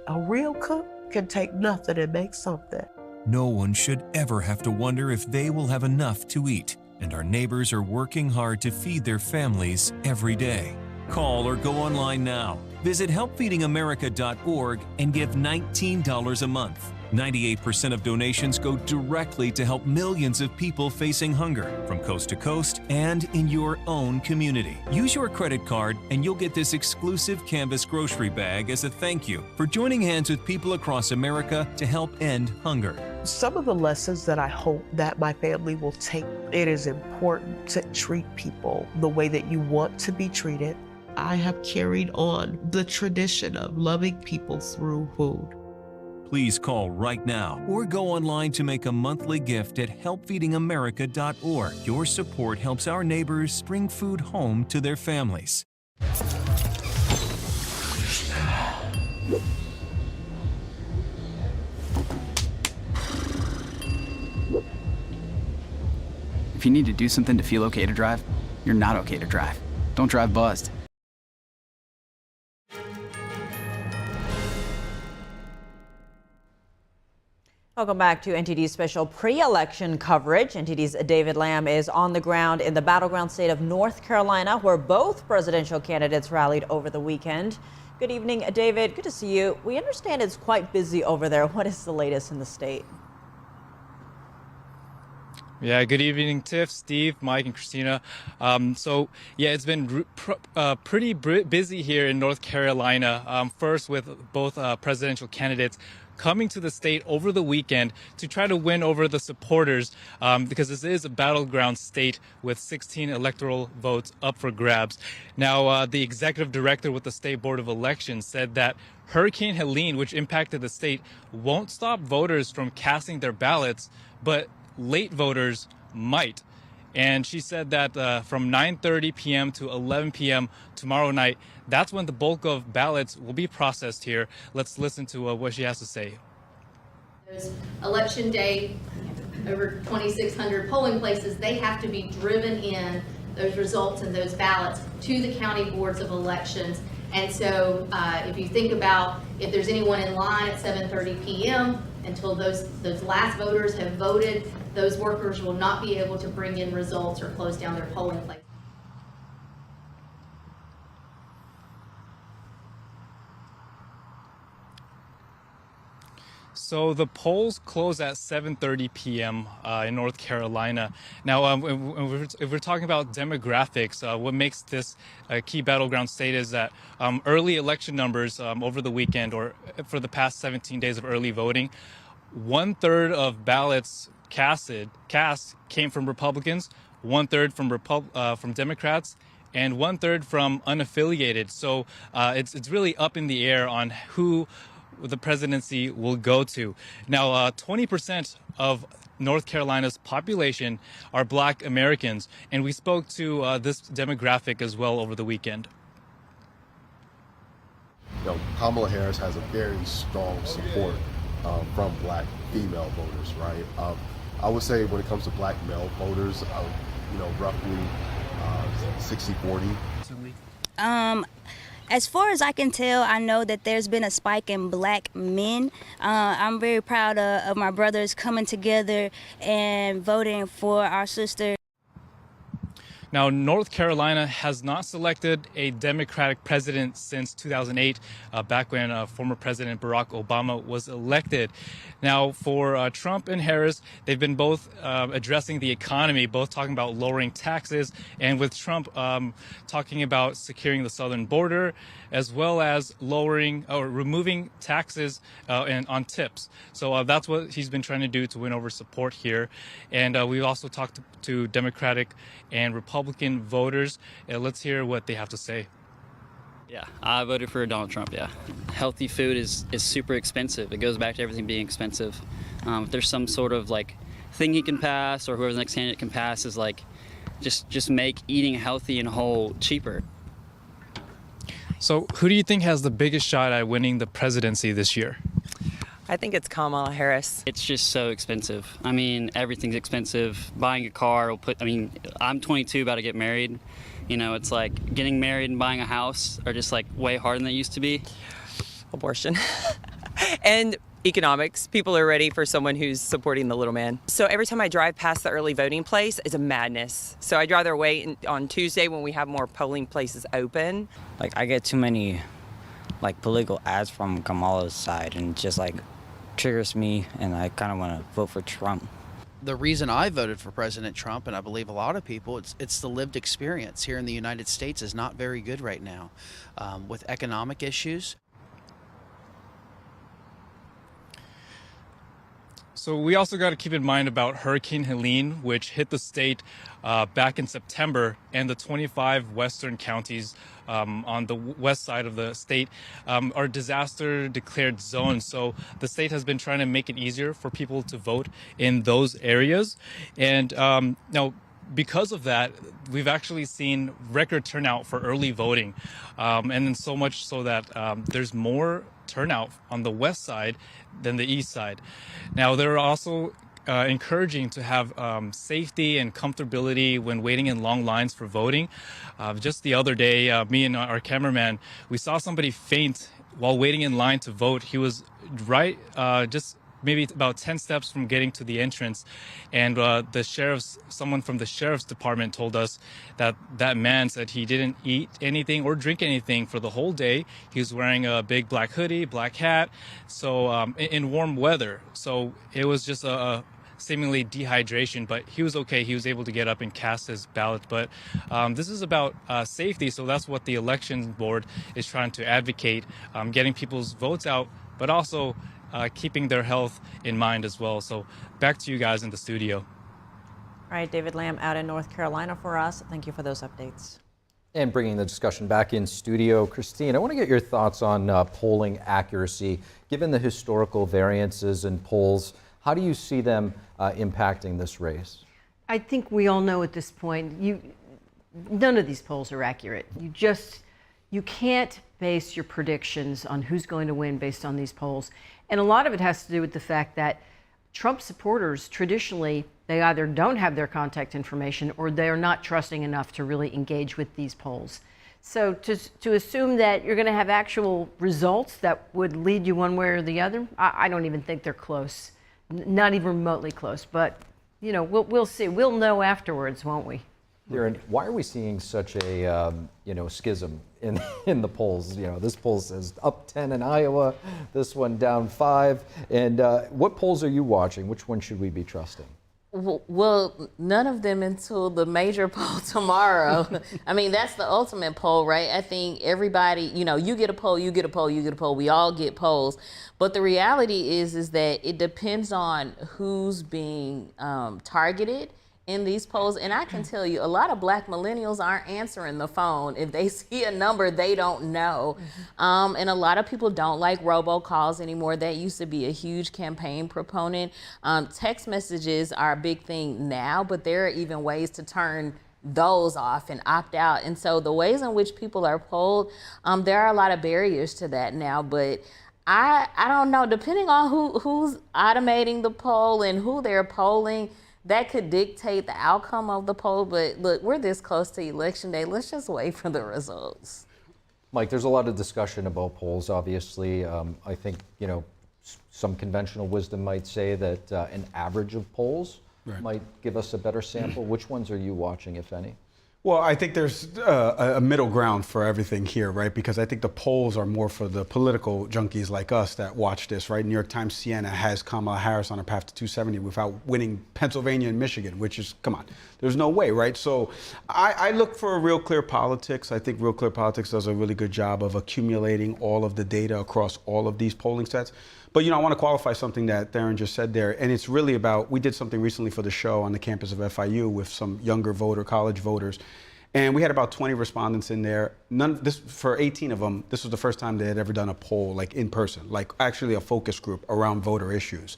A real cook can take nothing and make something. No one should ever have to wonder if they will have enough to eat, and our neighbors are working hard to feed their families every day. Call or go online now. Visit helpfeedingamerica.org and give $19 a month. 98% of donations go directly to help millions of people facing hunger from coast to coast and in your own community. Use your credit card and you'll get this exclusive canvas grocery bag as a thank you for joining hands with people across America to help end hunger. Some of the lessons that I hope that my family will take, it is important to treat people the way that you want to be treated. I have carried on the tradition of loving people through food. Please call right now or go online to make a monthly gift at helpfeedingamerica.org. Your support helps our neighbors bring food home to their families. If you need to do something to feel okay to drive, you're not okay to drive. Don't drive buzzed. Welcome back to NTD's special pre-election coverage. NTD's David Lamb is on the ground in the battleground state of North Carolina, where both presidential candidates rallied over the weekend. Good evening, David. Good to see you. We understand it's quite busy over there. What is the latest in the state? Yeah, good evening, Tiff, Steve, Mike, and Christina. It's been pretty busy here in North Carolina. First, with both presidential candidates coming to the state over the weekend to try to win over the supporters, because this is a battleground state with 16 electoral votes up for grabs. Now, the executive director with the State Board of Elections said that Hurricane Helene, which impacted the state, won't stop voters from casting their ballots, but late voters might. And she said that from 9:30 p.m. to 11 p.m. tomorrow night, that's when the bulk of ballots will be processed here. Let's listen to what she has to say. Those election day, over 2,600 polling places, they have to be driven in, those results and those ballots, to the county boards of elections. And so if you think about if there's anyone in line at 7:30 p.m. until those last voters have voted, those workers will not be able to bring in results or close down their polling place. So the polls close at 7:30 p.m. In North Carolina. Now, if we're talking about demographics, what makes this a key battleground state is that early election numbers over the weekend, or for the past 17 days of early voting, 1/3 of ballots cast came from Republicans, 1/3 from Democrats, and 1/3 from unaffiliated. So it's really up in the air on who the presidency will go to. Now, 20% of North Carolina's population are Black Americans, and we spoke to this demographic as well over the weekend. Kamala Harris has a very strong support from Black female voters, right? I would say when it comes to Black male voters, roughly 60-40. As far as I can tell, I know that there's been a spike in Black men. I'm very proud of my brothers coming together and voting for our sister. Now, North Carolina has not selected a Democratic president since 2008, back when former President Barack Obama was elected. Now, for Trump and Harris, they've been both addressing the economy, both talking about lowering taxes, and with Trump talking about securing the southern border, as well as lowering or removing taxes on tips. So that's what he's been trying to do to win over support here. And we also talked to Democratic and Republican voters. Let's hear what they have to say. Yeah, I voted for Donald Trump, yeah. Healthy food is super expensive. It goes back to everything being expensive. If there's some sort of thing he can pass, or whoever the next candidate can pass, is just make eating healthy and whole cheaper. So who do you think has the biggest shot at winning the presidency this year? I think it's Kamala Harris. It's just so expensive. I mean, everything's expensive. Buying a car I'm 22, about to get married. It's like getting married and buying a house are just way harder than they used to be. Abortion. And economics. People are ready for someone who's supporting the little man. So every time I drive past the early voting place, it's a madness. So I'd rather wait on Tuesday when we have more polling places open. I get too many political ads from Kamala's side, and just triggers me, and I kind of want to vote for Trump. The reason I voted for President Trump, and I believe a lot of people, it's the lived experience here in the United States is not very good right now, with economic issues. So we also got to keep in mind about Hurricane Helene, which hit the state back in September, and the 25 western counties on the west side of the state are disaster declared zones. So the state has been trying to make it easier for people to vote in those areas. And now, because of that, we've actually seen record turnout for early voting, and then so much so that there's more turnout on the west side than the east side. Now, there are also encouraging to have safety and comfortability when waiting in long lines for voting. Just the other day, me and our cameraman, we saw somebody faint while waiting in line to vote. He was right, just maybe about 10 steps from getting to the entrance, and someone from the sheriff's department told us that that man said he didn't eat anything or drink anything for the whole day. He was wearing a big black hoodie, black hat, so in warm weather. So it was just a seemingly dehydration, but he was okay. He was able to get up and cast his ballot. But this is about safety, so that's what the election board is trying to advocate, getting people's votes out, but also keeping their health in mind as well. So back to you guys in the studio. All right, David Lamb out in North Carolina for us. Thank you for those updates. And bringing the discussion back in studio, Christine, I want to get your thoughts on polling accuracy. Given the historical variances in polls, how do you see them impacting this race? I think we all know at this point, none of these polls are accurate. You can't base your predictions on who's going to win based on these polls. And a lot of it has to do with the fact that Trump supporters, traditionally, they either don't have their contact information or they're not trusting enough to really engage with these polls. So to assume that you're going to have actual results that would lead you one way or the other, I don't even think they're close. Not even remotely close. But, you know, we'll see. We'll know afterwards, won't we? Darren, why are we seeing such a schism in the polls? You know, this poll says up 10 in Iowa, this one down 5. And what polls are you watching? Which one should we be trusting? Well, none of them until the major poll tomorrow. I mean, that's the ultimate poll, right? I think everybody, you get a poll, you get a poll, you get a poll. We all get polls. But the reality is that it depends on who's being targeted in these polls. And I can tell you, a lot of Black millennials aren't answering the phone. If they see a number they don't know. And a lot of people don't like robocalls anymore. That used to be a huge campaign proponent. Text messages are a big thing now, but there are even ways to turn those off and opt out. And so the ways in which people are polled, there are a lot of barriers to that now. But I don't know, depending on who's automating the poll and who they're polling, that could dictate the outcome of the poll. But look, we're this close to Election Day. Let's just wait for the results. Mike, there's a lot of discussion about polls, obviously. I think, some conventional wisdom might say that an average of polls might give us a better sample. Which ones are you watching, if any? Well, I think there's a middle ground for everything here, right? Because I think the polls are more for the political junkies like us that watch this, right? New York Times Siena has Kamala Harris on a path to 270 without winning Pennsylvania and Michigan, which is, come on, there's no way, right? So I look for Real Clear Politics. I think Real Clear Politics does a really good job of accumulating all of the data across all of these polling sets. But, I want to qualify something that Darren just said there, and it's really about, we did something recently for the show on the campus of FIU with some younger college voters, and we had about 20 respondents in there. For 18 of them, this was the first time they had ever done a poll, like in person, like actually a focus group around voter issues.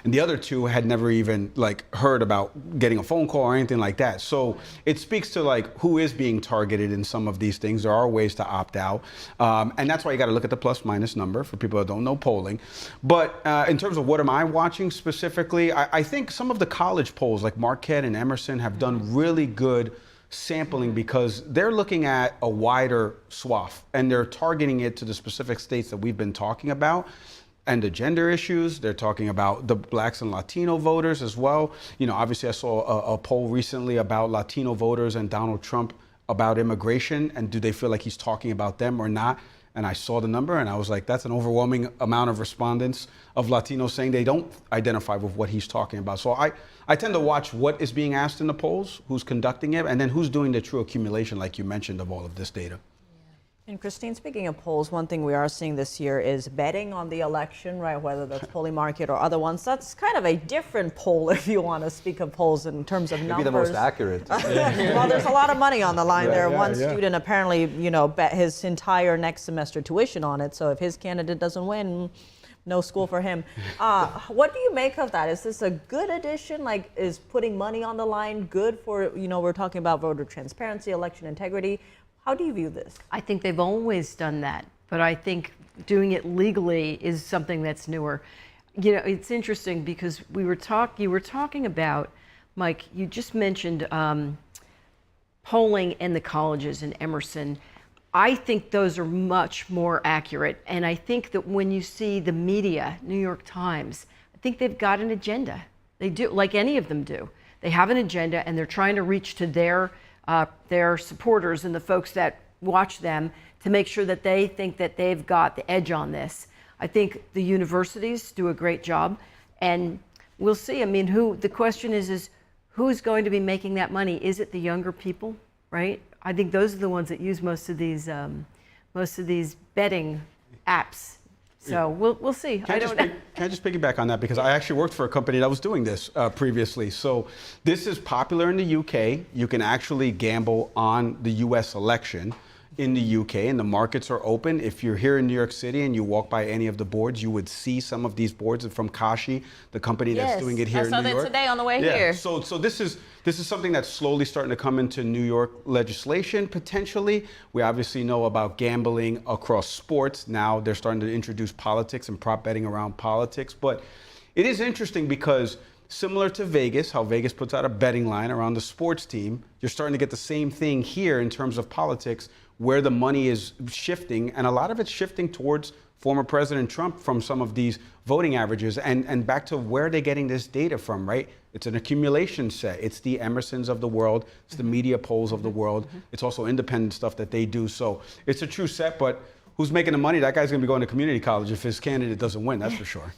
And the other 2 had never even heard about getting a phone call or anything like that. So it speaks to who is being targeted in some of these things. There are ways to opt out. And that's why you got to look at the plus minus number for people that don't know polling. But in terms of what am I watching specifically, I think some of the college polls like Marquette and Emerson have done really good sampling because they're looking at a wider swath and they're targeting it to the specific states that we've been talking about and the gender issues. They're talking about the Blacks and Latino voters as well. Obviously I saw a poll recently about Latino voters and Donald Trump about immigration and do they feel like he's talking about them or not? And I saw the number and I was like, that's an overwhelming amount of respondents of Latinos saying they don't identify with what he's talking about. So I tend to watch what is being asked in the polls, who's conducting it, and then who's doing the true accumulation, like you mentioned, of all of this data. And Christine, speaking of polls, one thing we are seeing this year is betting on the election, right? Whether that's Polling Market or other ones. That's kind of a different poll if you want to speak of polls in terms of numbers. Maybe the most accurate. Well, there's a lot of money on the line there. One yeah. student apparently, bet his entire next semester tuition on it. So if his candidate doesn't win, no school for him. What do you make of that? Is this a good addition? Is putting money on the line good for, we're talking about voter transparency, election integrity. How do you view this? I think they've always done that, but I think doing it legally is something that's newer. You know, it's interesting because you were talking about, Mike, you just mentioned polling in the colleges in Emerson. I think those are much more accurate. And I think that when you see the media, New York Times, I think they've got an agenda. They do, like any of them do. They have an agenda and they're trying to reach to their supporters and the folks that watch them to make sure that they think that they've got the edge on this. I think the universities do a great job, and we'll see. I mean, the question is who's going to be making that money? Is it the younger people, right? I think those are the ones that use most of these betting apps. So we'll see. Can I just piggyback on that, because I actually worked for a company that was doing this previously. So this is popular in the UK. You can actually gamble on the US election in the UK, and the markets are open. If you're here in New York City and you walk by any of the boards, you would see some of these boards from Kashi, the company that's doing it here in New York. I saw that today on the way here. So this is something that's slowly starting to come into New York legislation, potentially. We obviously know about gambling across sports. Now they're starting to introduce politics and prop betting around politics. But it is interesting because similar to Vegas, how Vegas puts out a betting line around the sports team, you're starting to get the same thing here in terms of politics, where the money is shifting, and a lot of it's shifting towards former President Trump from some of these voting averages. And back to where they're getting this data from, right? It's an accumulation set. It's the Emersons of the world. It's the media polls of the world. It's also independent stuff that they do. So it's a true set, but who's making the money? That guy's gonna be going to community college if his candidate doesn't win, that's for sure.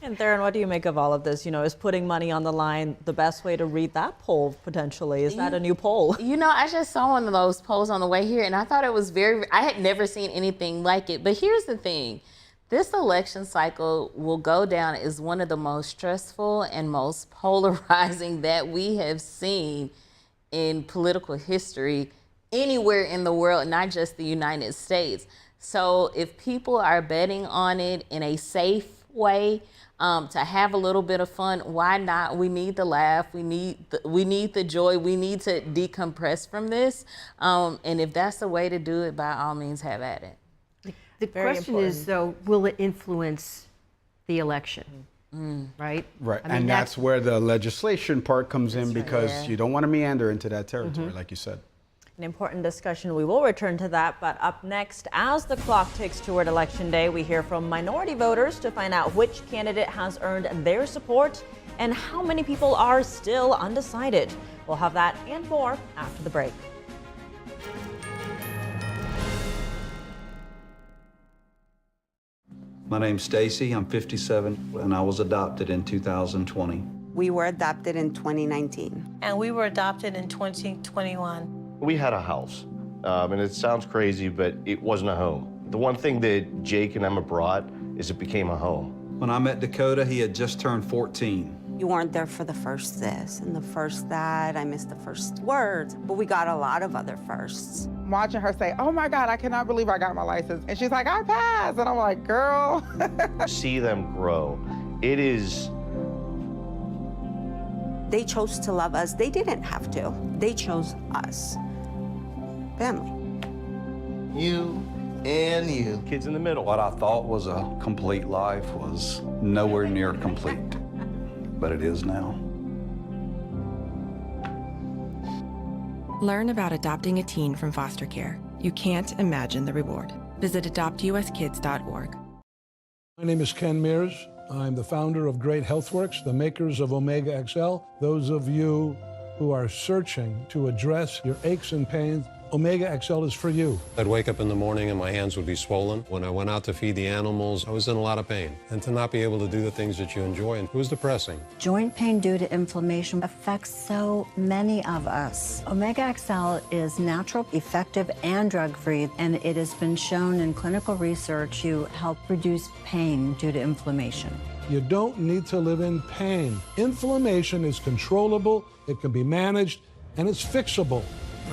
And Theron, what do you make of all of this? You know, is putting money on the line the best way to read that poll potentially? Is that a new poll? You know, I just saw one of those polls on the way here, and I thought it was I had never seen anything like it. But here's the thing. This election cycle will go down as one of the most stressful and most polarizing that we have seen in political history anywhere in the world, not just the United States. So if people are betting on it in a safe way, to have a little bit of fun, why not? We need the laugh, we need the joy, we need to decompress from this, and if that's the way to do it, by all means, have at it. The question is, though, will it influence the election? Right? Right, I mean, and that's where the legislation part comes in, because you don't want to meander into that territory, like you said. An important discussion. We will return to that, but up next, as the clock ticks toward Election Day, we hear from minority voters to find out which candidate has earned their support and how many people are still undecided. We'll have that and more after the break. My name's Stacy, I'm 57, and I was adopted in 2020. We were adopted in 2019. And we were adopted in 2021. We had a house, and it sounds crazy, but it wasn't a home. The one thing that Jake and Emma brought is it became a home. When I met Dakota, he had just turned 14. You weren't there for the first this and the first that. I missed the first words, but we got a lot of other firsts. Watching her say, oh my God, I cannot believe I got my license. And she's like, I passed. And I'm like, girl. See them grow. It is. They chose to love us. They didn't have to. They chose us. Family. You and you. Kids in the middle. What I thought was a complete life was nowhere near complete, but it is now. Learn about adopting a teen from foster care. You can't imagine the reward. Visit adoptuskids.org. My name is Ken Mears. I'm the founder of Great HealthWorks, the makers of Omega XL. Those of you who are searching to address your aches and pains, Omega XL is for you. I'd wake up in the morning and my hands would be swollen. When I went out to feed the animals, I was in a lot of pain. And to not be able to do the things that you enjoy, it was depressing. Joint pain due to inflammation affects so many of us. Omega XL is natural, effective, and drug-free, and it has been shown in clinical research to help reduce pain due to inflammation. You don't need to live in pain. Inflammation is controllable, it can be managed, and it's fixable.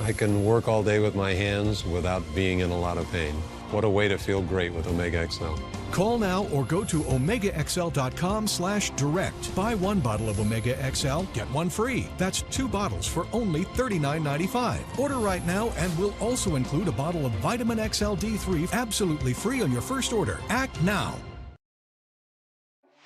I can work all day with my hands without being in a lot of pain. What a way to feel great with Omega XL. Call now or go to omegaxl.com/direct. Buy one bottle of Omega XL, get one free. That's 2 bottles for only $39.95. Order right now and we'll also include a bottle of Vitamin XL D3 absolutely free on your first order. Act now.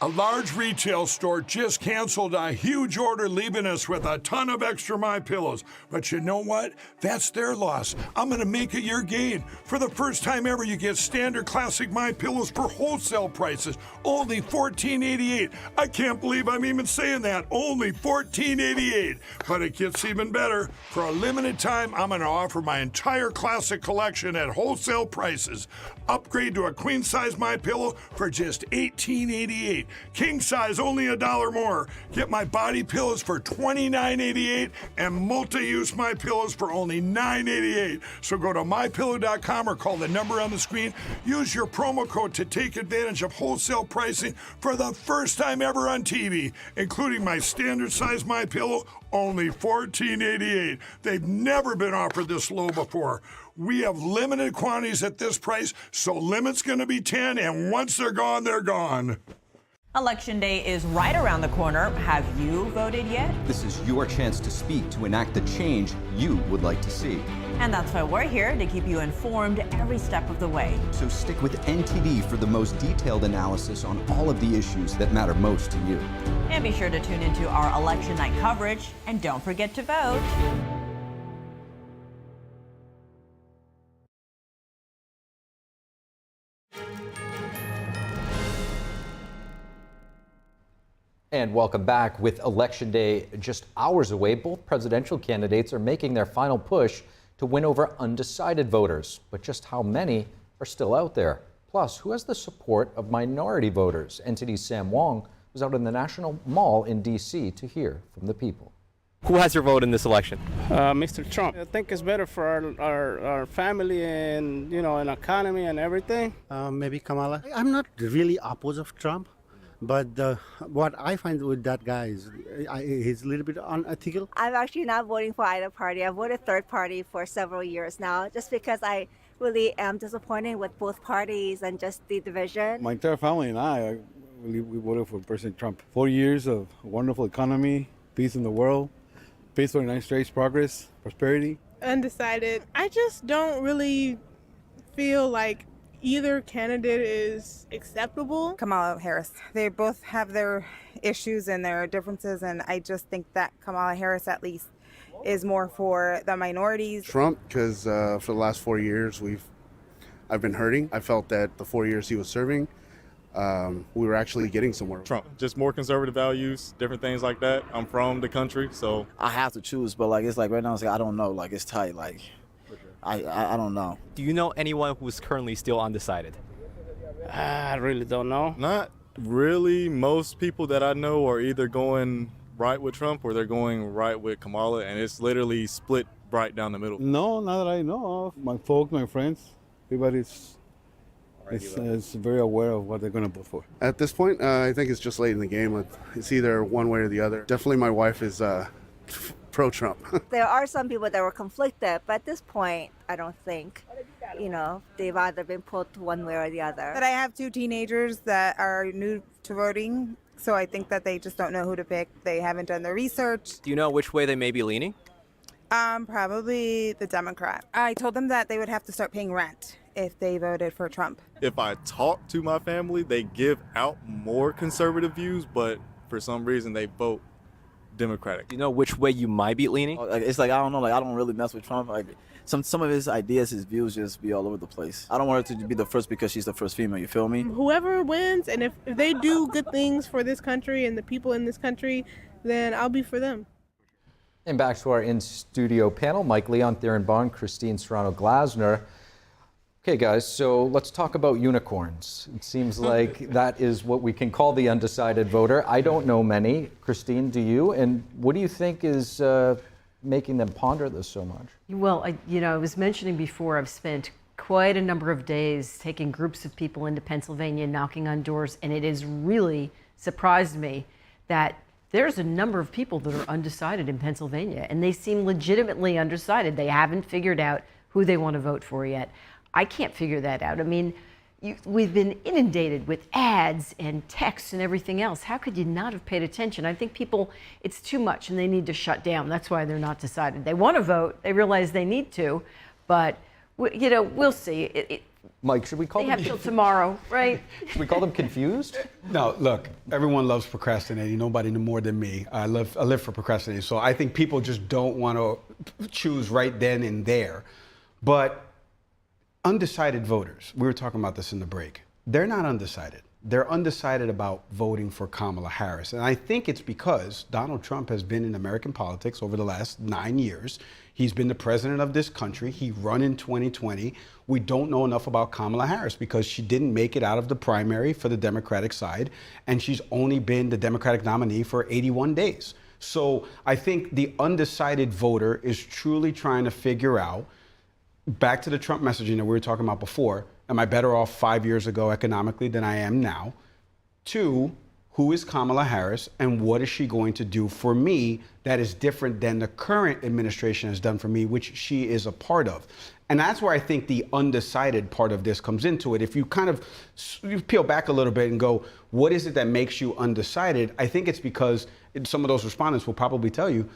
A large retail store just canceled a huge order, leaving us with a ton of extra MyPillows. But you know what? That's their loss. I'm going to make it your gain. For the first time ever, you get standard classic MyPillows for wholesale prices, only $14.88. I can't believe I'm even saying that. Only $14.88. But it gets even better. For a limited time, I'm going to offer my entire classic collection at wholesale prices. Upgrade to a queen-size MyPillow for just $18.88. King size only $1 more. Get my body pillows for $29.88 and multi-use MyPillows for only $9.88. So go to mypillow.com or call the number on the screen. Use your promo code to take advantage of wholesale pricing for the first time ever on TV, including my standard size MyPillow, only $14.88. They've never been offered this low before. We have limited quantities at this price, so limit's going to be 10, and once they're gone, they're gone. Election day is right around the corner. Have you voted yet? This is your chance to speak to enact the change you would like to see. And that's why we're here, to keep you informed every step of the way. So stick with NTD for the most detailed analysis on all of the issues that matter most to you. And be sure to tune into our election night coverage, and don't forget to vote. And welcome back. With Election Day just hours away, both presidential candidates are making their final push to win over undecided voters. But just how many are still out there? Plus, who has the support of minority voters? NTD's Sam Wong was out in the National Mall in D.C. to hear from the people. Who has your vote in this election? Mr. Trump. I think it's better for our family and, you know, an economy and everything. Maybe Kamala. I'm not really opposed of Trump. But what I find with that guy is he's a little bit unethical. I'm actually not voting for either party. I've voted third party for several years now, just because I really am disappointed with both parties and just the division. My entire family and I we voted for President Trump. 4 years of wonderful economy, peace in the world, peace for the United States, progress, prosperity. Undecided. I just don't really feel like either candidate is acceptable. Kamala Harris. They both have their issues and their differences, and I just think that Kamala Harris at least is more for the minorities. Trump, because for the last 4 years I've been hurting. I felt that the 4 years he was serving, we were actually getting somewhere. Trump, just more conservative values, different things like that. I'm from the country, so I have to choose, but it's right now it's I don't know, it's tight, I don't know. Do you know anyone who's currently still undecided? I really don't know. Not really. Most people that I know are either going right with Trump or they're going right with Kamala, and it's literally split right down the middle. No, not that I know of. My folks, my friends, everybody's is very aware of what they're going to vote for. At this point, I think it's just late in the game. It's either one way or the other. Definitely my wife is pro-Trump. There are some people that were conflicted, but at this point, I don't think, they've either been pulled to one way or the other. But I have two teenagers that are new to voting, so I think that they just don't know who to pick. They haven't done their research. Do you know which way they may be leaning? Probably the Democrat. I told them that they would have to start paying rent if they voted for Trump. If I talk to my family, they give out more conservative views, but for some reason they vote Democratic. Do you know which way you might be leaning? It's I don't know, I don't really mess with Trump. Some of his ideas, his views just be all over the place. I don't want her to be the first because she's the first female, you feel me? Whoever wins, and if they do good things for this country and the people in this country, then I'll be for them. And back to our in-studio panel, Mike Leon, Theron Bond, Christine Serrano-Glasner. Okay, guys, so let's talk about unicorns. It seems like that is what we can call the undecided voter. I don't know many. Christine, do you? And what do you think is making them ponder this so much? Well, I was mentioning before, I've spent quite a number of days taking groups of people into Pennsylvania, knocking on doors, and it has really surprised me that there's a number of people that are undecided in Pennsylvania, and they seem legitimately undecided. They haven't figured out who they want to vote for yet. I can't figure that out. I mean, we've been inundated with ads and texts and everything else. How could you not have paid attention? I think people, it's too much and they need to shut down. That's why they're not decided. They want to vote. They realize they need to, but we'll see. Mike, should we call They them have till tomorrow, right? Should we call them confused? No, look, everyone loves procrastinating. Nobody more than me. I live for procrastinating. So I think people just don't want to choose right then and there. But undecided voters, we were talking about this in the break, they're not undecided. They're undecided about voting for Kamala Harris. And I think it's because Donald Trump has been in American politics over the last 9 years. He's been the president of this country. He ran in 2020. We don't know enough about Kamala Harris because she didn't make it out of the primary for the Democratic side, and she's only been the Democratic nominee for 81 days. So I think the undecided voter is truly trying to figure out, back to the Trump messaging that we were talking about before, am I better off 5 years ago economically than I am now? 2, who is Kamala Harris and what is she going to do for me that is different than the current administration has done for me, which she is a part of? And that's where I think the undecided part of this comes into it. If you kind of you peel back a little bit and go, what is it that makes you undecided? I think it's because some of those respondents will probably tell you,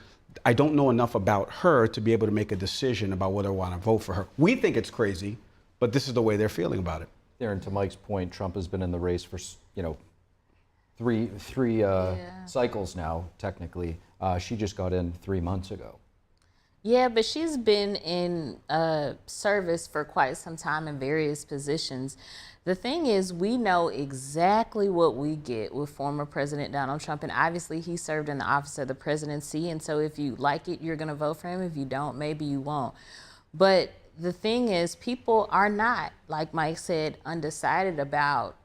I don't know enough about her to be able to make a decision about whether I want to vote for her. We think it's crazy, but this is the way they're feeling about it. Darren, to Mike's point, Trump has been in the race for, three cycles now, technically. She just got in 3 months ago. Yeah, but she's been in service for quite some time in various positions. The thing is, we know exactly what we get with former President Donald Trump, and obviously he served in the office of the presidency, and so if you like it, you're going to vote for him. If you don't, maybe you won't. But the thing is, people are not, like Mike said, undecided about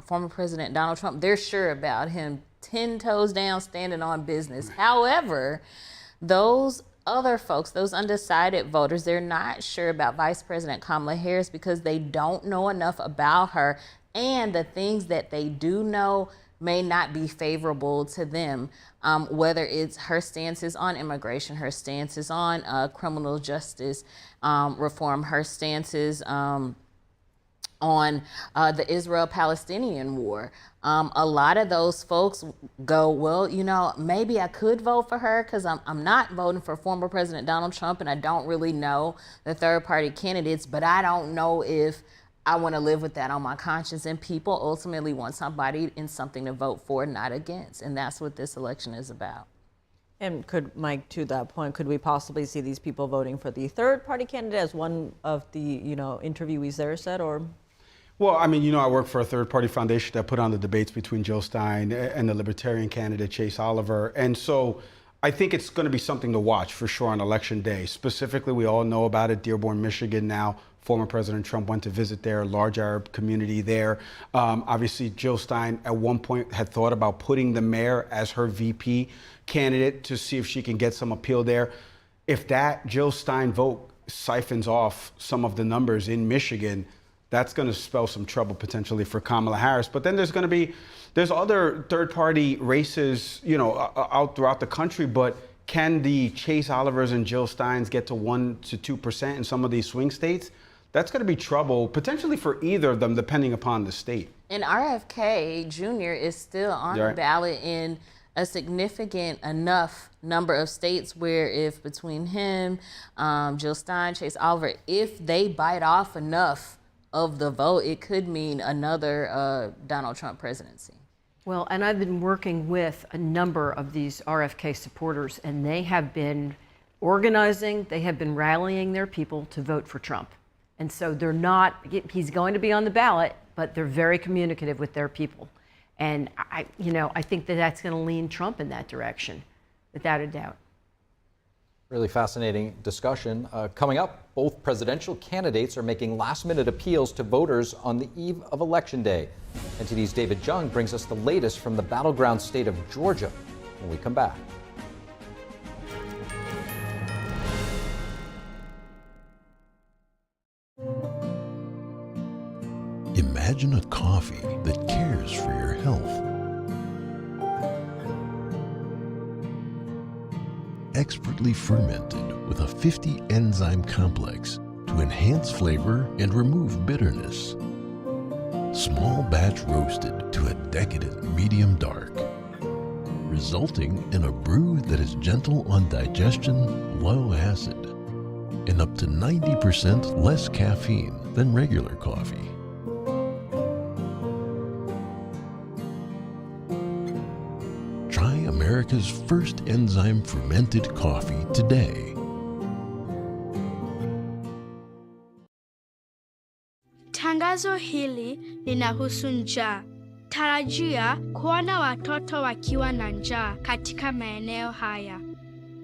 former President Donald Trump. They're sure about him 10 toes down, standing on business. However, those other folks, those undecided voters, they're not sure about Vice President Kamala Harris because they don't know enough about her, and the things that they do know may not be favorable to them, whether it's her stances on immigration, her stances on criminal justice reform, her stances on the Israel-Palestinian war. A lot of those folks go, well, maybe I could vote for her because I'm not voting for former President Donald Trump and I don't really know the third-party candidates, but I don't know if I want to live with that on my conscience. And people ultimately want somebody and something to vote for, not against. And that's what this election is about. And could, Mike, to that point, could we possibly see these people voting for the third-party candidate, as one of the interviewees there said, or? Well, I mean, I work for a third-party foundation that put on the debates between Jill Stein and the Libertarian candidate, Chase Oliver. And so I think it's going to be something to watch for sure on Election Day. Specifically, we all know about it, Dearborn, Michigan now. Former President Trump went to visit there, a large Arab community there. Obviously, Jill Stein at one point had thought about putting the mayor as her VP candidate to see if she can get some appeal there. If that Jill Stein vote siphons off some of the numbers in Michigan, that's going to spell some trouble potentially for Kamala Harris. But then there's other third-party races, out throughout the country. But can the Chase Olivers and Jill Steins get to 1 to 2% in some of these swing states? That's going to be trouble potentially for either of them, depending upon the state. And RFK Jr. is still on the ballot in a significant enough number of states where if between him, Jill Stein, Chase Oliver, if they bite off enough of the vote, it could mean another Donald Trump presidency. Well, and I've been working with a number of these RFK supporters, and they have been organizing, they have been rallying their people to vote for Trump. And so they're not, he's going to be on the ballot, but they're very communicative with their people. And I think that that's going to lean Trump in that direction, without a doubt. Really fascinating discussion. Coming up, both presidential candidates are making last-minute appeals to voters on the eve of Election Day. NTD's David Jung brings us the latest from the battleground state of Georgia when we come back. Imagine a coffee that cares for your health. Expertly fermented with a 50-enzyme complex to enhance flavor and remove bitterness. Small batch roasted to a decadent medium dark, resulting in a brew that is gentle on digestion, low acid, and up to 90% less caffeine than regular coffee. Try America's first enzyme fermented coffee today. Tangazo hili linahusu njaa. Tarajia kuona watoto wakiwa na njaa katika maeneo haya.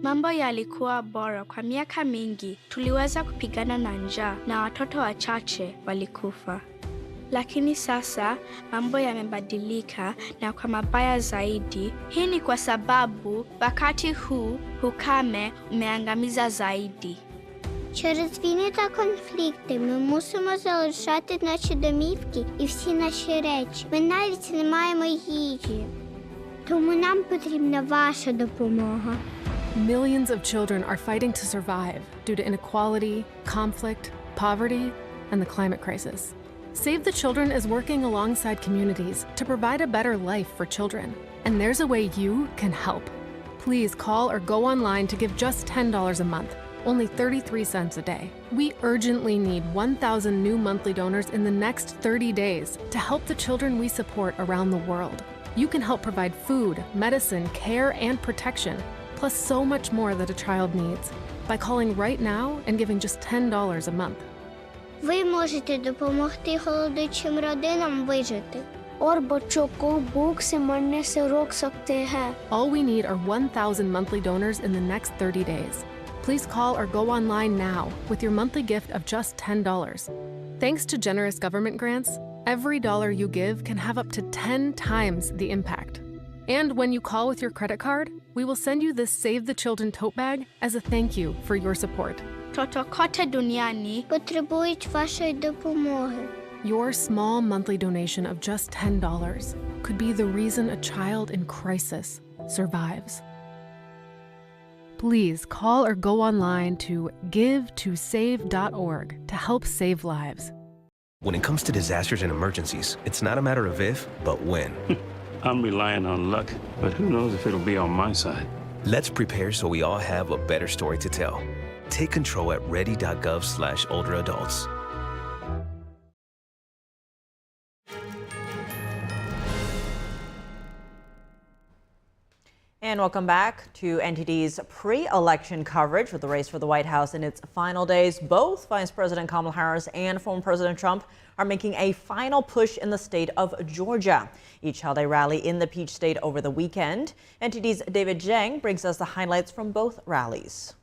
Mambo yalikuwa bora kwa miaka mingi. Tuliweza kupigana na njaa na watoto wachache walikufa. Lakini sasa mambo yamebadilika na kwa mabaya zaidi. Hii ni kwa sababu wakati huu ukame umeangamiza zaidi. Через війни та конфлікти ми мусимо залишати наші домівки і всі наші речі. Ми навіть не маємо їжі. Тому нам потрібна ваша допомога. Millions of children are fighting to survive due to inequality, conflict, poverty, and the climate crisis. Save the Children is working alongside communities to provide a better life for children. And there's a way you can help. Please call or go online to give just $10 a month, only 33 cents a day. We urgently need 1,000 new monthly donors in the next 30 days to help the children we support around the world. You can help provide food, medicine, care, and protection, plus so much more that a child needs, by calling right now and giving just $10 a month. Ви можете допомогти голодуючим родинам вижити. All we need are 1,000 monthly donors in the next 30 days. Please call or go online now with your monthly gift of just $10. Thanks to generous government grants, every dollar you give can have up to 10 times the impact. And when you call with your credit card, we will send you this Save the Children tote bag as a thank you for your support. Toto kote duniani потребують вашої допомоги. Your small monthly donation of just $10 could be the reason a child in crisis survives. Please call or go online to givetosave.org to help save lives. When it comes to disasters and emergencies, it's not a matter of if, but when. I'm relying on luck, but who knows if it'll be on my side. Let's prepare so we all have a better story to tell. Take control at ready.gov/olderadults. And welcome back to NTD's pre-election coverage with the race for the White House in its final days. Both Vice President Kamala Harris and former President Trump are making a final push in the state of Georgia. Each held a rally in the Peach State over the weekend. NTD's David Zhang brings us the highlights from both rallies.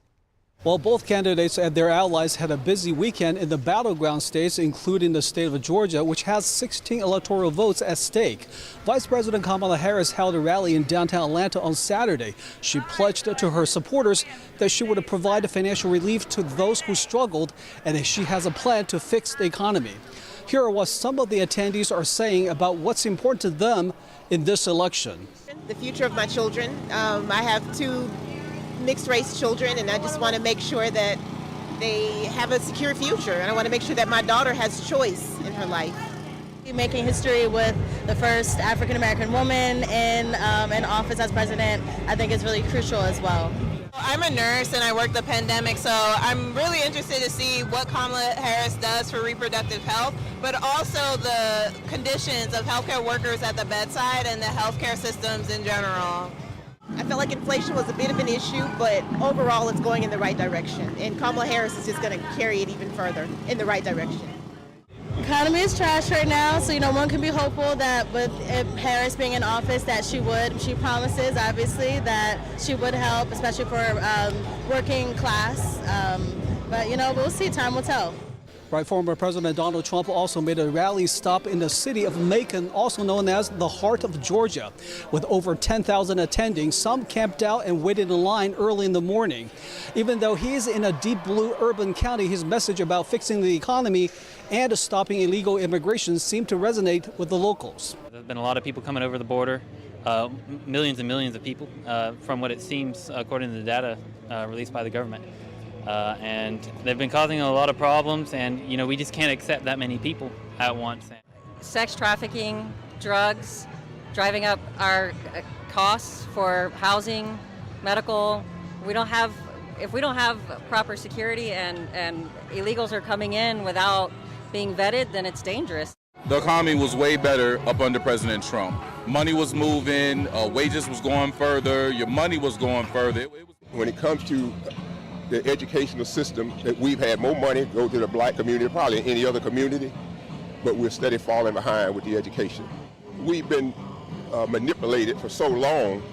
Well, both candidates and their allies had a busy weekend in the battleground states, including the state of Georgia, which has 16 electoral votes at stake. Vice President Kamala Harris held a rally in downtown Atlanta on Saturday. She pledged to her supporters that she would provide financial relief to those who struggled and that she has a plan to fix the economy. Here are what some of the attendees are saying about what's important to them in this election. The future of my children. I have two mixed race children, and I just want to make sure that they have a secure future, and I want to make sure that my daughter has choice in her life. Making history with the first African American woman in office as president, I think is really crucial as well. I'm a nurse and I work the pandemic, so I'm really interested to see what Kamala Harris does for reproductive health, but also the conditions of healthcare workers at the bedside and the healthcare systems in general. I felt like inflation was a bit of an issue, but overall it's going in the right direction. And Kamala Harris is just going to carry it even further in the right direction. Economy is trash right now, so one can be hopeful that with Harris being in office that she promises obviously that she would help, especially for working class. But we'll see, time will tell. Right, former President Donald Trump also made a rally stop in the city of Macon, also known as the heart of Georgia. With over 10,000 attending, some camped out and waited in line early in the morning. Even though he is in a deep blue urban county, his message about fixing the economy and stopping illegal immigration seemed to resonate with the locals. There have been a lot of people coming over the border, millions and millions of people, from what it seems, according to the data released by the government. And they've been causing a lot of problems, and we just can't accept that many people at once. Sex trafficking, drugs, driving up our costs for housing, medical. If we don't have proper security and illegals are coming in without being vetted, then it's dangerous. The economy was way better up under President Trump. Money was moving, wages was going further, your money was going further. When it comes to the educational system, that we've had more money go to the black community, probably any other community, but we're steady falling behind with the education. We've been manipulated for so long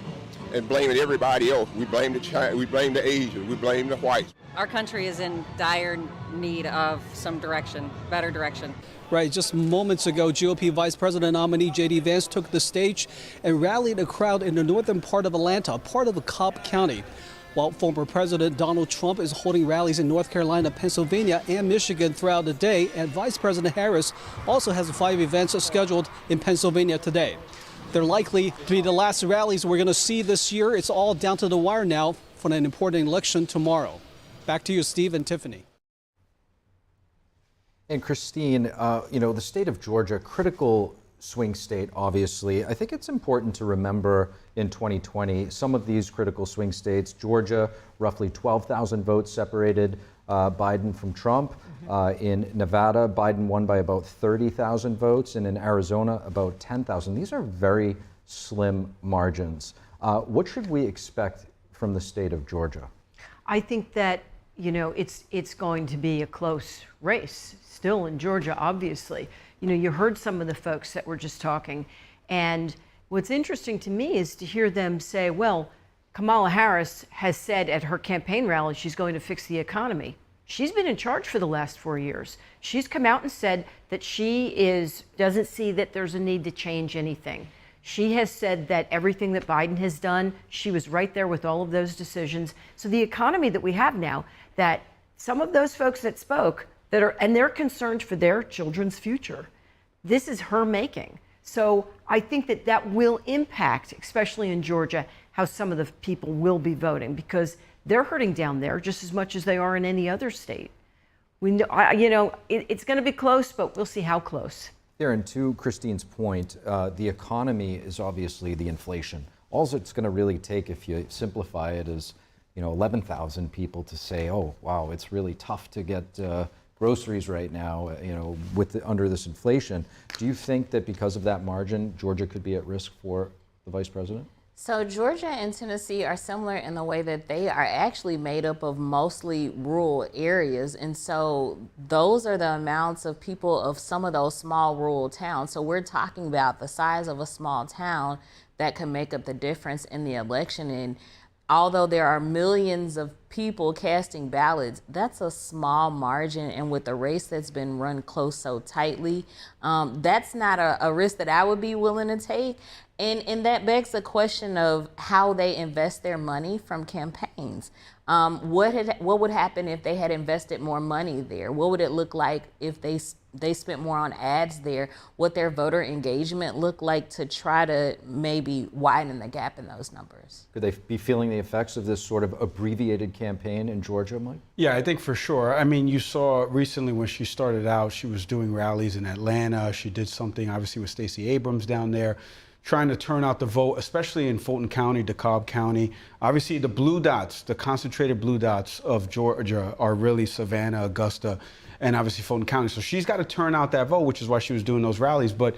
and blaming everybody else. We blame the China, we blame the Asians, we blame the whites. Our country is in dire need of some direction, better direction. Right, just moments ago, GOP Vice President nominee J.D. Vance took the stage and rallied a crowd in the northern part of Atlanta, part of Cobb County. While former President Donald Trump is holding rallies in North Carolina, Pennsylvania, and Michigan throughout the day, and Vice President Harris also has 5 events scheduled in Pennsylvania today. They're likely to be the last rallies we're going to see this year. It's all down to the wire now for an important election tomorrow. Back to you, Steve and Tiffany. And Christine, the state of Georgia, critical swing state, obviously. I think it's important to remember in 2020, some of these critical swing states, Georgia, roughly 12,000 votes separated Biden from Trump. In Nevada, Biden won by about 30,000 votes, and in Arizona, about 10,000. These are very slim margins. What should we expect from the state of Georgia? I think that, it's going to be a close race still in Georgia, obviously. You heard some of the folks that were just talking, and what's interesting to me is to hear them say, well, Kamala Harris has said at her campaign rally she's going to fix the economy. She's been in charge for the last 4 years. She's come out and said that she doesn't see that there's a need to change anything. She has said that everything that Biden has done, she was right there with all of those decisions. So the economy that we have now, that some of those folks that spoke, and they're concerned for their children's future, this is her making. So I think that will impact, especially in Georgia, how some of the people will be voting, because they're hurting down there just as much as they are in any other state. We know, it's going to be close, but we'll see how close. Darren, to Christine's point, the economy is obviously the inflation. All it's going to really take, if you simplify it, is 11,000 people to say, oh, wow, it's really tough to get groceries right now, under this inflation. Do you think that because of that margin, Georgia could be at risk for the vice president? So Georgia and Tennessee are similar in the way that they are actually made up of mostly rural areas. And so those are the amounts of people of some of those small rural towns. So we're talking about the size of a small town that can make up the difference in the election. And although there are millions of people casting ballots, that's a small margin. And with the race that's been run close so tightly, that's not a risk that I would be willing to take. And that begs the question of how they invest their money from campaigns. What would happen if they had invested more money there? What would it look like if they spent more on ads there? What their voter engagement look like to try to maybe widen the gap in those numbers? Could they be feeling the effects of this sort of abbreviated campaign in Georgia, Mike? Yeah, I think for sure. I mean, you saw recently when she started out, she was doing rallies in Atlanta. She did something, obviously, with Stacey Abrams down there, trying to turn out the vote, especially in Fulton County, DeKalb County. Obviously, the blue dots, the concentrated blue dots of Georgia are really Savannah, Augusta, and obviously Fulton County. So she's got to turn out that vote, which is why she was doing those rallies. But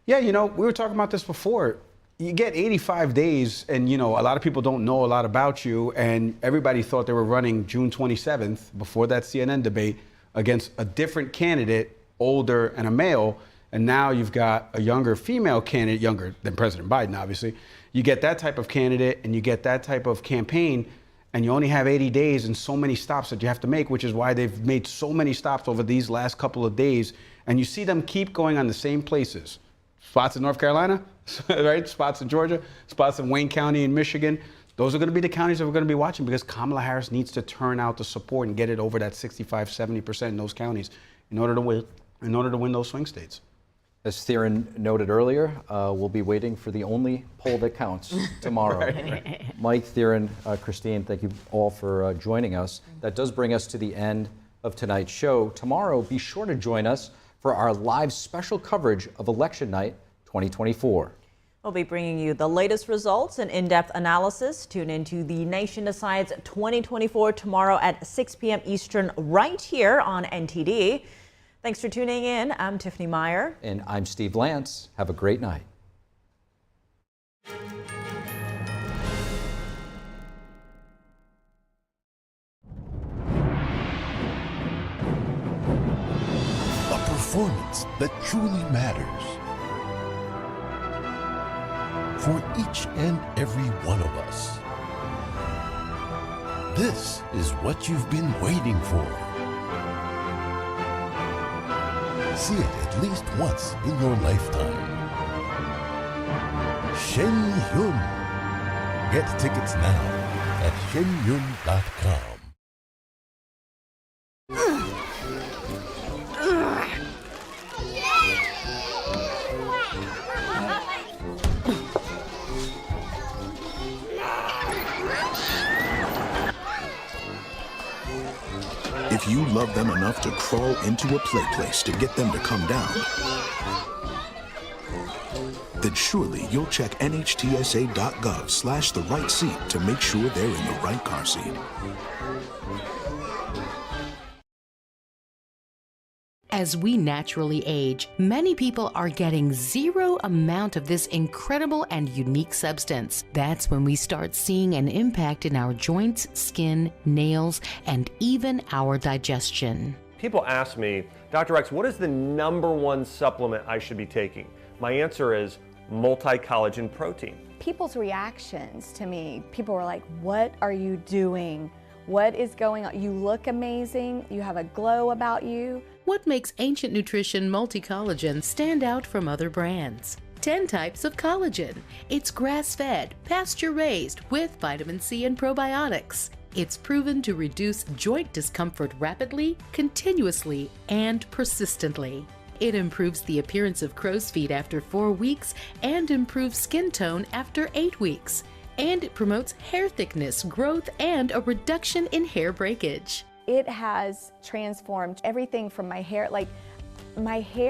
yeah, we were talking about this before. You get 85 days, and a lot of people don't know a lot about you, and everybody thought they were running June 27th, before that CNN debate, against a different candidate, older and a male. And now you've got a younger female candidate, younger than President Biden, obviously. You get that type of candidate and you get that type of campaign, and you only have 80 days and so many stops that you have to make, which is why they've made so many stops over these last couple of days. And you see them keep going on the same places. Spots in North Carolina, right? Spots in Georgia, spots in Wayne County in Michigan. Those are going to be the counties that we're going to be watching, because Kamala Harris needs to turn out the support and get it over that 65, 70% in those counties in order to win those swing states. As Theron noted earlier, we'll be waiting for the only poll that counts tomorrow. Right. Mike, Theron, Christine, thank you all for joining us. That does bring us to the end of tonight's show. Tomorrow, be sure to join us for our live special coverage of Election Night 2024. We'll be bringing you the latest results and in-depth analysis. Tune into The Nation Decides 2024 tomorrow at 6 p.m. Eastern right here on NTD. Thanks for tuning in. I'm Tiffany Meier. And I'm Steve Lance. Have a great night. A performance that truly matters for each and every one of us. This is what you've been waiting for. See it at least once in your lifetime. Shen Yun. Get tickets now at shenyun.com. If you love them enough to crawl into a play place to get them to come down, then surely you'll check nhtsa.gov/the right seat to make sure they're in the right car seat. As we naturally age, many people are getting zero amount of this incredible and unique substance. That's when we start seeing an impact in our joints, skin, nails, and even our digestion. People ask me, Dr. X, what is the #1 supplement I should be taking? My answer is multi-collagen protein. People's reactions to me, people were like, what are you doing? What is going on? You look amazing. You have a glow about you. What makes Ancient Nutrition Multi-Collagen stand out from other brands? 10 types of collagen. It's grass-fed, pasture-raised with vitamin C and probiotics. It's proven to reduce joint discomfort rapidly, continuously, and persistently. It improves the appearance of crow's feet after 4 weeks and improves skin tone after 8 weeks. And it promotes hair thickness, growth, and a reduction in hair breakage. It has transformed everything from my hair, like my hair